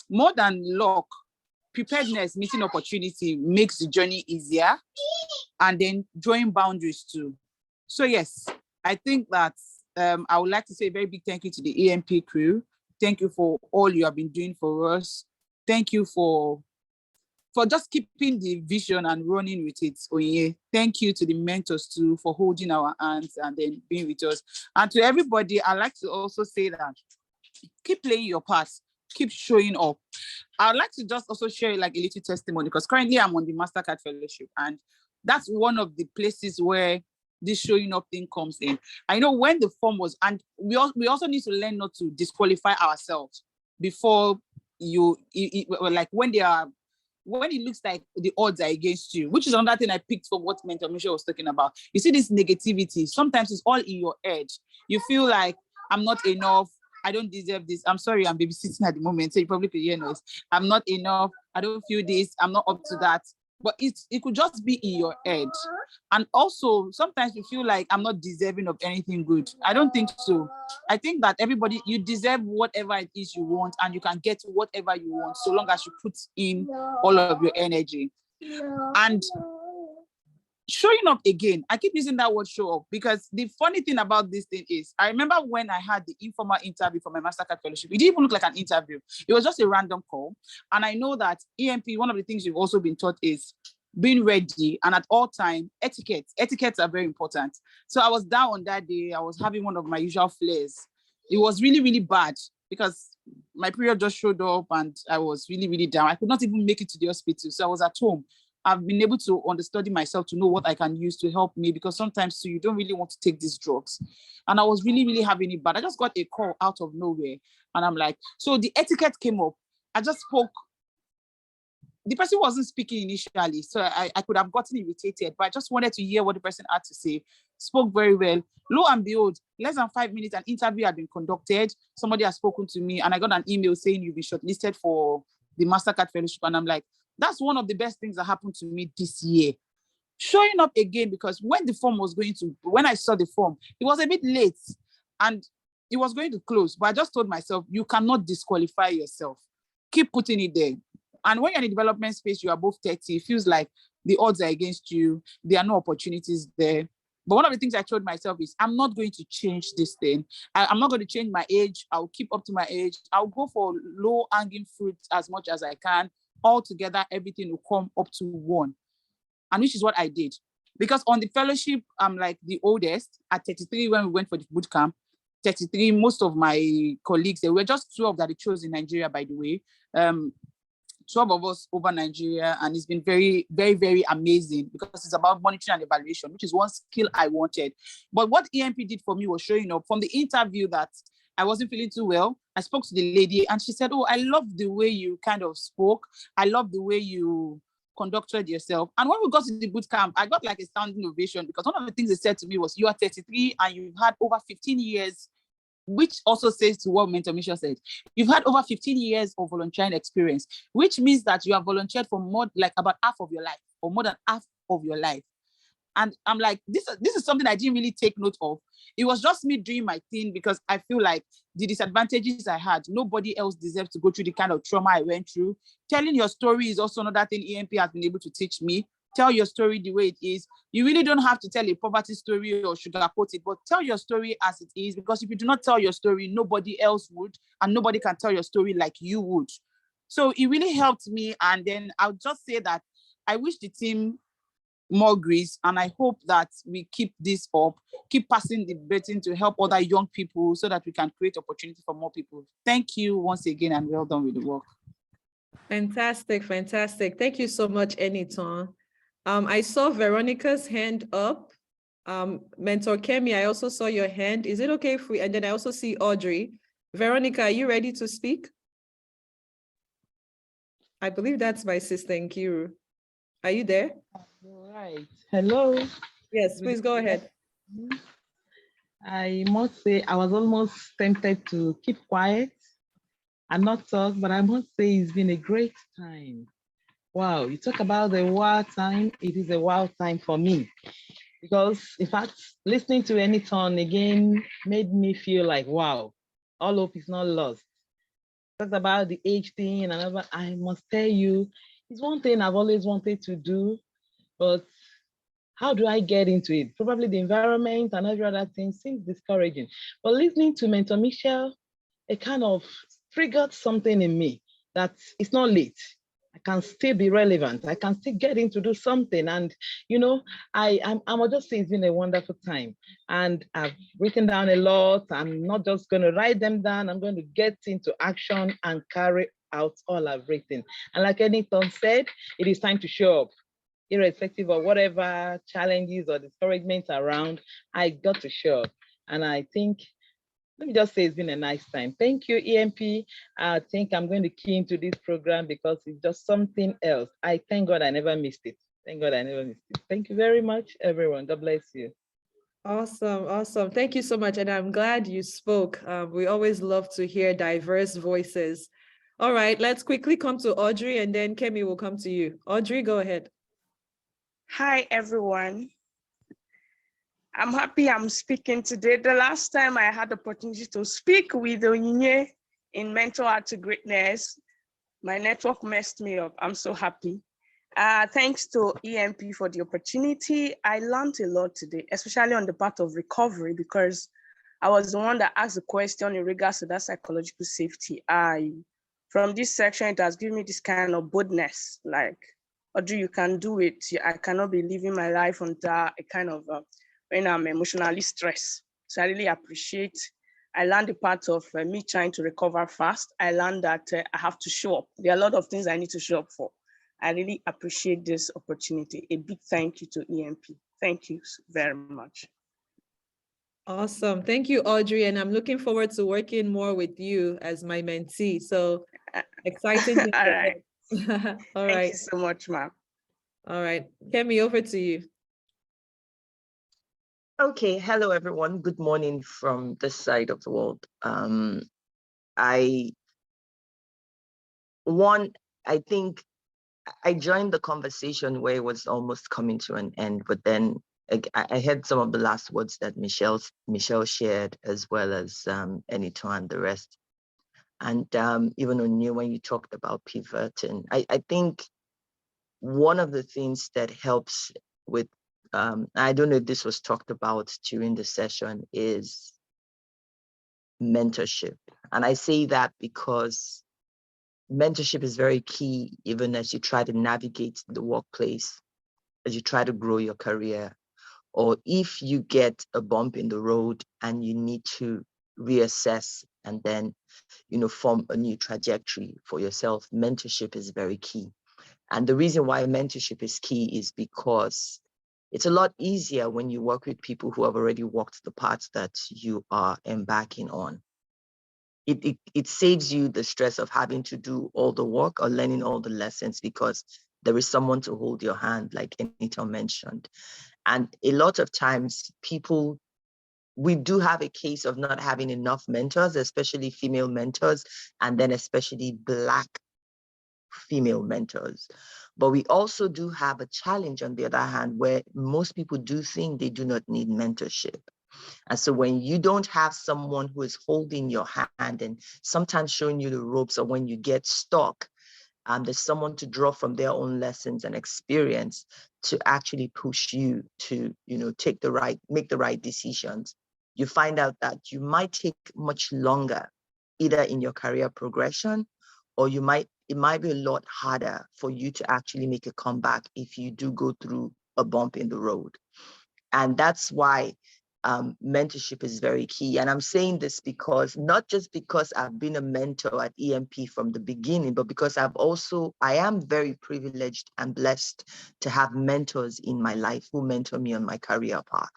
more than luck, preparedness, meeting opportunity makes the journey easier, and then drawing boundaries too. So yes, I think that I would like to say a very big thank you to the EMP crew. Thank you for all you have been doing for us. Thank you for just keeping the vision and running with it. Oye. Thank you to the mentors too for holding our hands and then being with us. And to everybody, I'd like to also say that keep playing your part, keep showing up. I'd like to just also share like a little testimony, because currently I'm on the MasterCard Fellowship, and that's one of the places where this showing up thing comes in. I know when the form was, and we also need to learn not to disqualify ourselves before like when it looks like the odds are against you, which is another thing I picked from what Mentor Michelle was talking about. You see this negativity, sometimes it's all in your head. You feel like I'm not enough, I don't deserve this. I'm sorry, I'm babysitting at the moment, so you probably could hear noise. I'm not enough, I don't feel this, I'm not up to that. But it could just be in your head. And also, sometimes you feel like I'm not deserving of anything good. I don't think so. I think that everybody, you deserve whatever it is you want, and you can get whatever you want, so long as you put in all of your energy. And showing up again, I keep using that word show up, because the funny thing about this thing is, I remember when I had the informal interview for my MasterCard Fellowship, it didn't even look like an interview. It was just a random call. And I know that EMP, one of the things you've also been taught is being ready, and at all time, etiquettes are very important. So I was down on that day, I was having one of my usual flares. It was really, really bad, because my period just showed up and I was really, really down. I could not even make it to the hospital. So I was at home. I've been able to understudy myself to know what I can use to help me, because sometimes too, you don't really want to take these drugs. And I was really, really having it bad. I just got a call out of nowhere, and I'm like, so the etiquette came up. I just spoke. The person wasn't speaking initially, so I could have gotten irritated, but I just wanted to hear what the person had to say. Spoke very well. Lo and behold, less than 5 minutes, an interview had been conducted. Somebody has spoken to me, and I got an email saying you've been shortlisted for the MasterCard Fellowship. And I'm like, that's one of the best things that happened to me this year. Showing up again, because when I saw the form, it was a bit late and it was going to close. But I just told myself, you cannot disqualify yourself. Keep putting it there. And when you're in the development space, you are above 30, it feels like the odds are against you. There are no opportunities there. But one of the things I told myself is, I'm not going to change this thing. I'm not going to change my age. I'll keep up to my age. I'll go for low hanging fruit as much as I can. Altogether, everything will come up to one. And which is what I did. Because on the fellowship, I'm like the oldest. At 33, when we went for the boot camp, 33, most of my colleagues, there were just 12 that they chose in Nigeria, by the way. 12 of us over Nigeria, and it's been very, very, very amazing because it's about monitoring and evaluation, which is one skill I wanted. But what EMP did for me was showing up from the interview that I wasn't feeling too well. I spoke to the lady and she said, "Oh, I love the way you kind of spoke. I love the way you conducted yourself." And when we got to the boot camp, I got like a standing ovation because one of the things they said to me was, "You are 33 and you've had over 15 years," which also says to what Mentor Michelle said. You've had over 15 years of volunteering experience, which means that you have volunteered for more, like about half of your life or more than half of your life. And I'm like, this is something I didn't really take note of. It was just me doing my thing because I feel like the disadvantages I had, nobody else deserves to go through the kind of trauma I went through. Telling your story is also another thing EMP has been able to teach me. Tell your story the way it is. You really don't have to tell a poverty story or sugarcoat it, but tell your story as it is, because if you do not tell your story, nobody else would, and nobody can tell your story like you would. So it really helped me. And then I'll just say that I wish the team more grace, and I hope that we keep this up, keep passing the baton to help other young people so that we can create opportunity for more people. Thank you once again, and well done with the work. Fantastic, fantastic. Thank you so much, Eniton. I saw Veronica's hand up. Mentor Kemi, I also saw your hand. Is it okay if we, and then I also see Audrey. Veronica, are you ready to speak? I believe that's my sister Nkiru. Are you there? All right. Hello. Yes, please go ahead. I must say I was almost tempted to keep quiet and not talk, but I must say it's been a great time. Wow, you talk about the wow time. It is a wow time for me because, in fact, listening to Eniton again made me feel like, wow, all hope is not lost. Talked about the age thing and another. I must tell you, it's one thing I've always wanted to do, but how do I get into it? Probably the environment and every other thing seems discouraging. But listening to Mentor Michelle, it kind of triggered something in me that it's not late. I can still be relevant. I can still get in to do something. And, you know, I must just say it's been a wonderful time. And I've written down a lot. I'm not just going to write them down. I'm going to get into action and carry out all I've written. And like Eniton said, it is time to show up. Irrespective of whatever challenges or discouragements around, I got to show up. And I think, let me just say it's been a nice time. Thank you, EMP. I think I'm going to key into this program because it's just something else. I thank God I never missed it. Thank God I never missed it. Thank you very much, everyone. God bless you. Awesome, awesome. Thank you so much. And I'm glad you spoke. We always love to hear diverse voices. All right, let's quickly come to Audrey and then Kemi will come to you. Audrey, go ahead. Hi, everyone. I'm happy I'm speaking today. The last time I had the opportunity to speak with Onyinye in Mentor Art to Greatness, my network messed me up. I'm so happy. Thanks to EMP for the opportunity. I learned a lot today, especially on the part of recovery, because I was the one that asked the question in regards to that psychological safety. From this section, it has given me this kind of boldness, like, Audrey, you can do it. I cannot be living my life under a kind of, when I'm emotionally stressed. So I really appreciate. I learned the part of me trying to recover fast. I learned that I have to show up. There are a lot of things I need to show up for. I really appreciate this opportunity. A big thank you to EMP. Thank you very much. Awesome. Thank you, Audrey. And I'm looking forward to working more with you as my mentee. So exciting. All right. All Thank right. you so much, ma'am. All right. Kemi, over to you. Okay, hello everyone. Good morning from this side of the world. I think I joined the conversation where it was almost coming to an end, but then I heard some of the last words that Michelle shared, as well as Eniton and the rest. And even on you, when you talked about pivoting, I think one of the things that helps with, I don't know if this was talked about during the session, is mentorship. And I say that because mentorship is very key, even as you try to navigate the workplace, as you try to grow your career, or if you get a bump in the road and you need to reassess and then, form a new trajectory for yourself, mentorship is very key. And the reason why mentorship is key is because it's a lot easier when you work with people who have already walked the path that you are embarking on. It saves you the stress of having to do all the work or learning all the lessons, because there is someone to hold your hand, like Anita mentioned. And a lot of times we do have a case of not having enough mentors, especially female mentors, and then especially Black female mentors. But we also do have a challenge on the other hand, where most people do think they do not need mentorship. And so when you don't have someone who is holding your hand and sometimes showing you the ropes, or when you get stuck, there's someone to draw from their own lessons and experience to actually push you to, make the right decisions. You find out that you might take much longer, either in your career progression, or it might be a lot harder for you to actually make a comeback if you do go through a bump in the road. And that's why mentorship is very key. And I'm saying this because, not just because I've been a mentor at EMP from the beginning, but because I am very privileged and blessed to have mentors in my life who mentor me on my career path.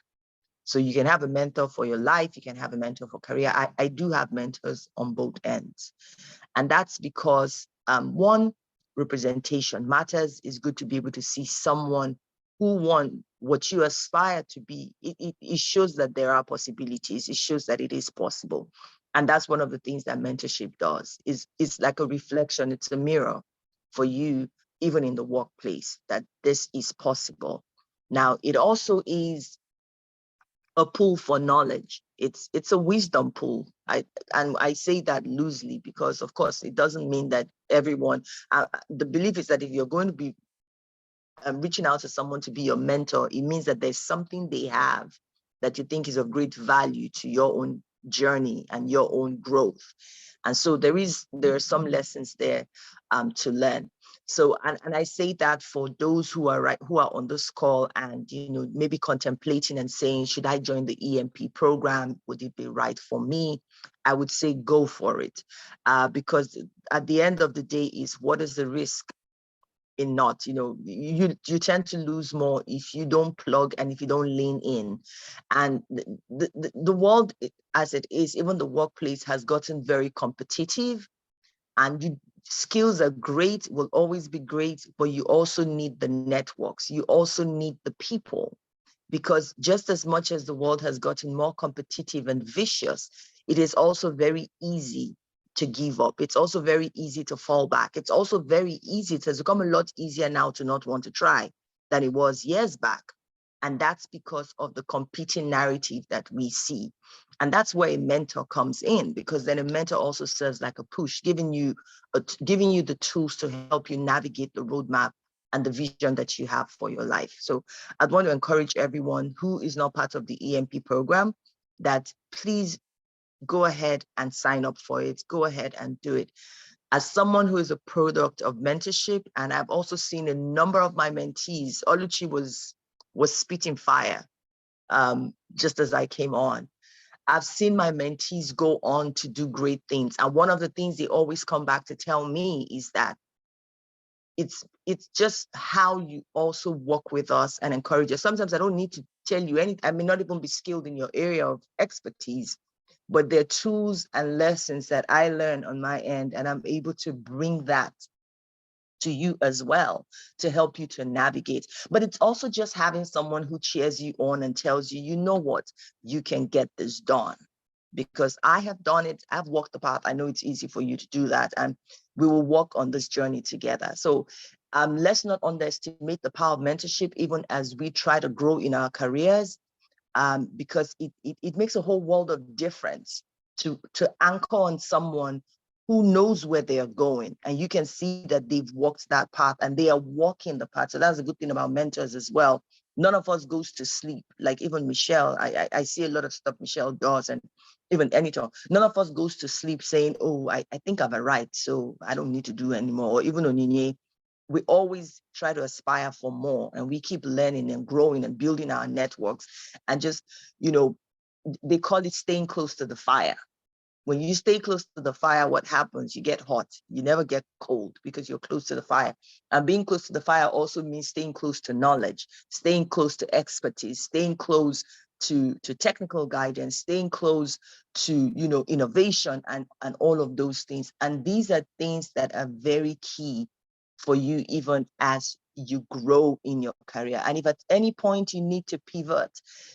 So you can have a mentor for your life, you can have a mentor for career. I do have mentors on both ends. And that's because one, representation matters. It's good to be able to see someone who won what you aspire to be. It shows that there are possibilities. It shows that it is possible. And that's one of the things that mentorship does. It's like a reflection. It's a mirror for you, even in the workplace, that this is possible. Now, it also is a pool for knowledge. It's a wisdom pool. I say that loosely because, of course, it doesn't mean that everyone. The belief is that if you're going to be reaching out to someone to be your mentor, it means that there's something they have that you think is of great value to your own journey and your own growth. And so there are some lessons there to learn. So, and I say that for those who are on this call and, maybe contemplating and saying, should I join the EMP program? Would it be right for me? I would say go for it, because at the end of the day is, what is the risk in not? You tend to lose more if you don't plug and if you don't lean in. And the world as it is, even the workplace, has gotten very competitive, and skills are great, will always be great, but you also need the networks. You also need the people, because just as much as the world has gotten more competitive and vicious, it is also very easy to give up. It's also very easy to fall back. It's also very easy. It has become a lot easier now to not want to try than it was years back. And that's because of the competing narrative that we see. And that's where a mentor comes in, because then a mentor also serves like a push, giving you the tools to help you navigate the roadmap and the vision that you have for your life. So I'd want to encourage everyone who is not part of the EMP program that please go ahead and sign up for it. Go ahead and do it. As someone who is a product of mentorship, and I've also seen a number of my mentees, Oluchi was spitting fire just as I came on. I've seen my mentees go on to do great things. And one of the things they always come back to tell me is that it's just how you also work with us and encourage us. Sometimes I don't need to tell you anything. I may not even be skilled in your area of expertise, but there are tools and lessons that I learn on my end, and I'm able to bring that to you as well to help you to navigate. But it's also just having someone who cheers you on and tells you, you know what, you can get this done. Because I have done it, I've walked the path. I know it's easy for you to do that, and we will walk on this journey together. So let's not underestimate the power of mentorship, even as we try to grow in our careers, because it makes a whole world of difference to anchor on someone who knows where they are going, and you can see that they've walked that path and they are walking the path. So that's a good thing about mentors as well. None of us goes to sleep. Like even Michelle, I see a lot of stuff Michelle does, and even Anita, none of us goes to sleep saying, oh, I think I've arrived, so I don't need to do anymore. Or even Onyinye, we always try to aspire for more, and we keep learning and growing and building our networks, and just, they call it staying close to the fire. When you stay close to the fire, what happens? You get hot. You never get cold because you're close to the fire. And being close to the fire also means staying close to knowledge, staying close to expertise, staying close to technical guidance, staying close to, you know, innovation and all of those things. And these are things that are very key for you even as you grow in your career. And if at any point you need to pivot,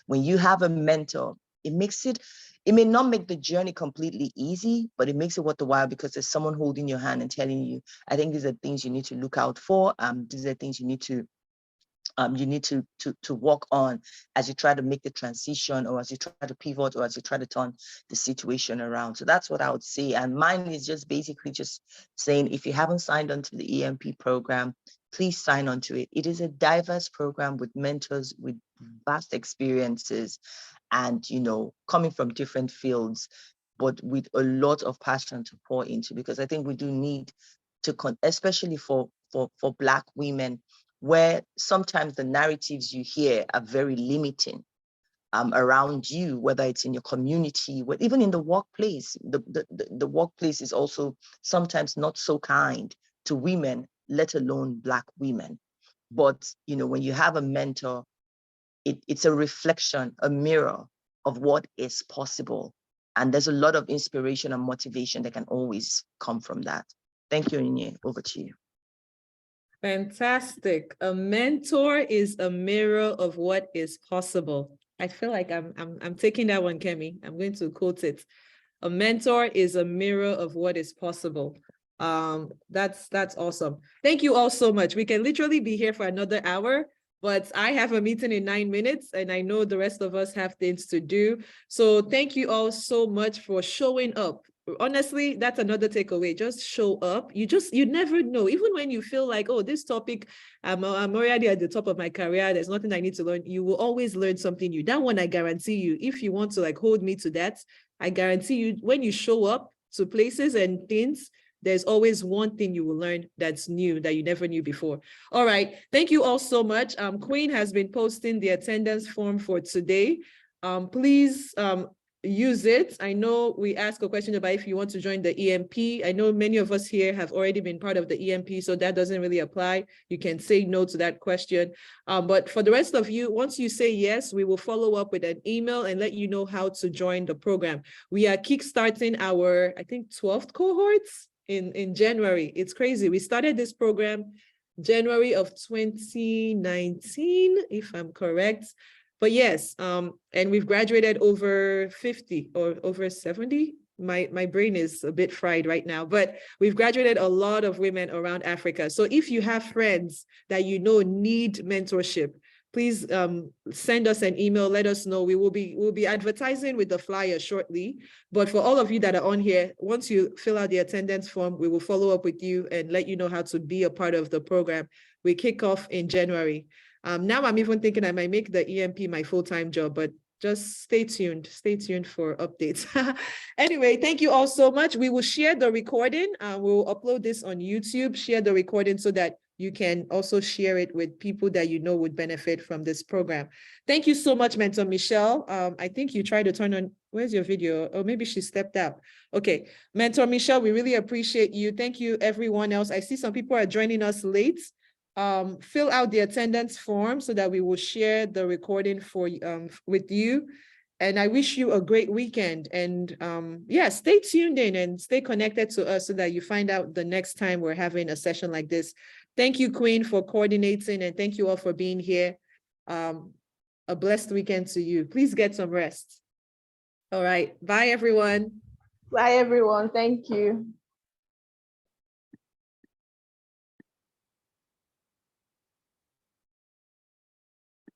when you have a mentor, it may not make the journey completely easy, but it makes it worth the while because there's someone holding your hand and telling you, I think these are things you need to look out for. These are things you need to work on as you try to make the transition, or as you try to pivot, or as you try to turn the situation around. So that's what I would say. And mine is just basically just saying, if you haven't signed on to the EMP program, please sign on to it. It is a diverse program with mentors with vast experiences and, you know, coming from different fields, but with a lot of passion to pour into, because I think we do need to, especially for Black women, where sometimes the narratives you hear are very limiting around you, whether it's in your community, even in the workplace. The workplace is also sometimes not so kind to women, let alone Black women. But, you know, when you have a mentor, it's a reflection, a mirror of what is possible. And there's a lot of inspiration and motivation that can always come from that. Thank you, Onyinye. Over to you. Fantastic. A mentor is a mirror of what is possible. I feel like I'm taking that one, Kemi. I'm going to quote it. A mentor is a mirror of what is possible. That's awesome. Thank you all so much. We can literally be here for another hour, but I have a meeting in 9 minutes and I know the rest of us have things to do. So thank you all so much for showing up. Honestly, that's another takeaway. Just show up. You never know. Even when you feel like, oh, this topic, I'm already at the top of my career, there's nothing I need to learn. You will always learn something new. That one, I guarantee you, if you want to like hold me to that, I guarantee you, when you show up to places and things, there's always one thing you will learn that's new that you never knew before. All right. Thank you all so much. Queen has been posting the attendance form for today. Please use it. I know we asked a question about if you want to join the EMP. I know many of us here have already been part of the EMP, so that doesn't really apply. You can say no to that question. But for the rest of you, once you say yes, we will follow up with an email and let you know how to join the program. We are kickstarting our, I think, 12th cohorts in January. It's crazy. We started this program January of 2019, if I'm correct. But yes, and we've graduated over 50 or over 70. My brain is a bit fried right now, but we've graduated a lot of women around Africa. So if you have friends that you know need mentorship, please send us an email, let us know. We'll be advertising with the flyer shortly. But for all of you that are on here, once you fill out the attendance form, we will follow up with you and let you know how to be a part of the program. We kick off in January. Now I'm even thinking I might make the EMP my full-time job, but just stay tuned for updates. Anyway, thank you all so much. We will share the recording. We'll upload this on YouTube, share the recording so that you can also share it with people that you know would benefit from this program. Thank you so much, Mentor Michelle. I think you tried to turn on, where's your video? Or maybe she stepped out. Okay, Mentor Michelle, we really appreciate you. Thank you, everyone else. I see some people are joining us late. Fill out the attendance form so that we will share the recording for with you. And I wish you a great weekend. And yeah, stay tuned in and stay connected to us so that you find out the next time we're having a session like this. Thank you, Queen, for coordinating, and thank you all for being here. A blessed weekend to you. Please get some rest. All right. Bye, everyone. Bye, everyone. Thank you.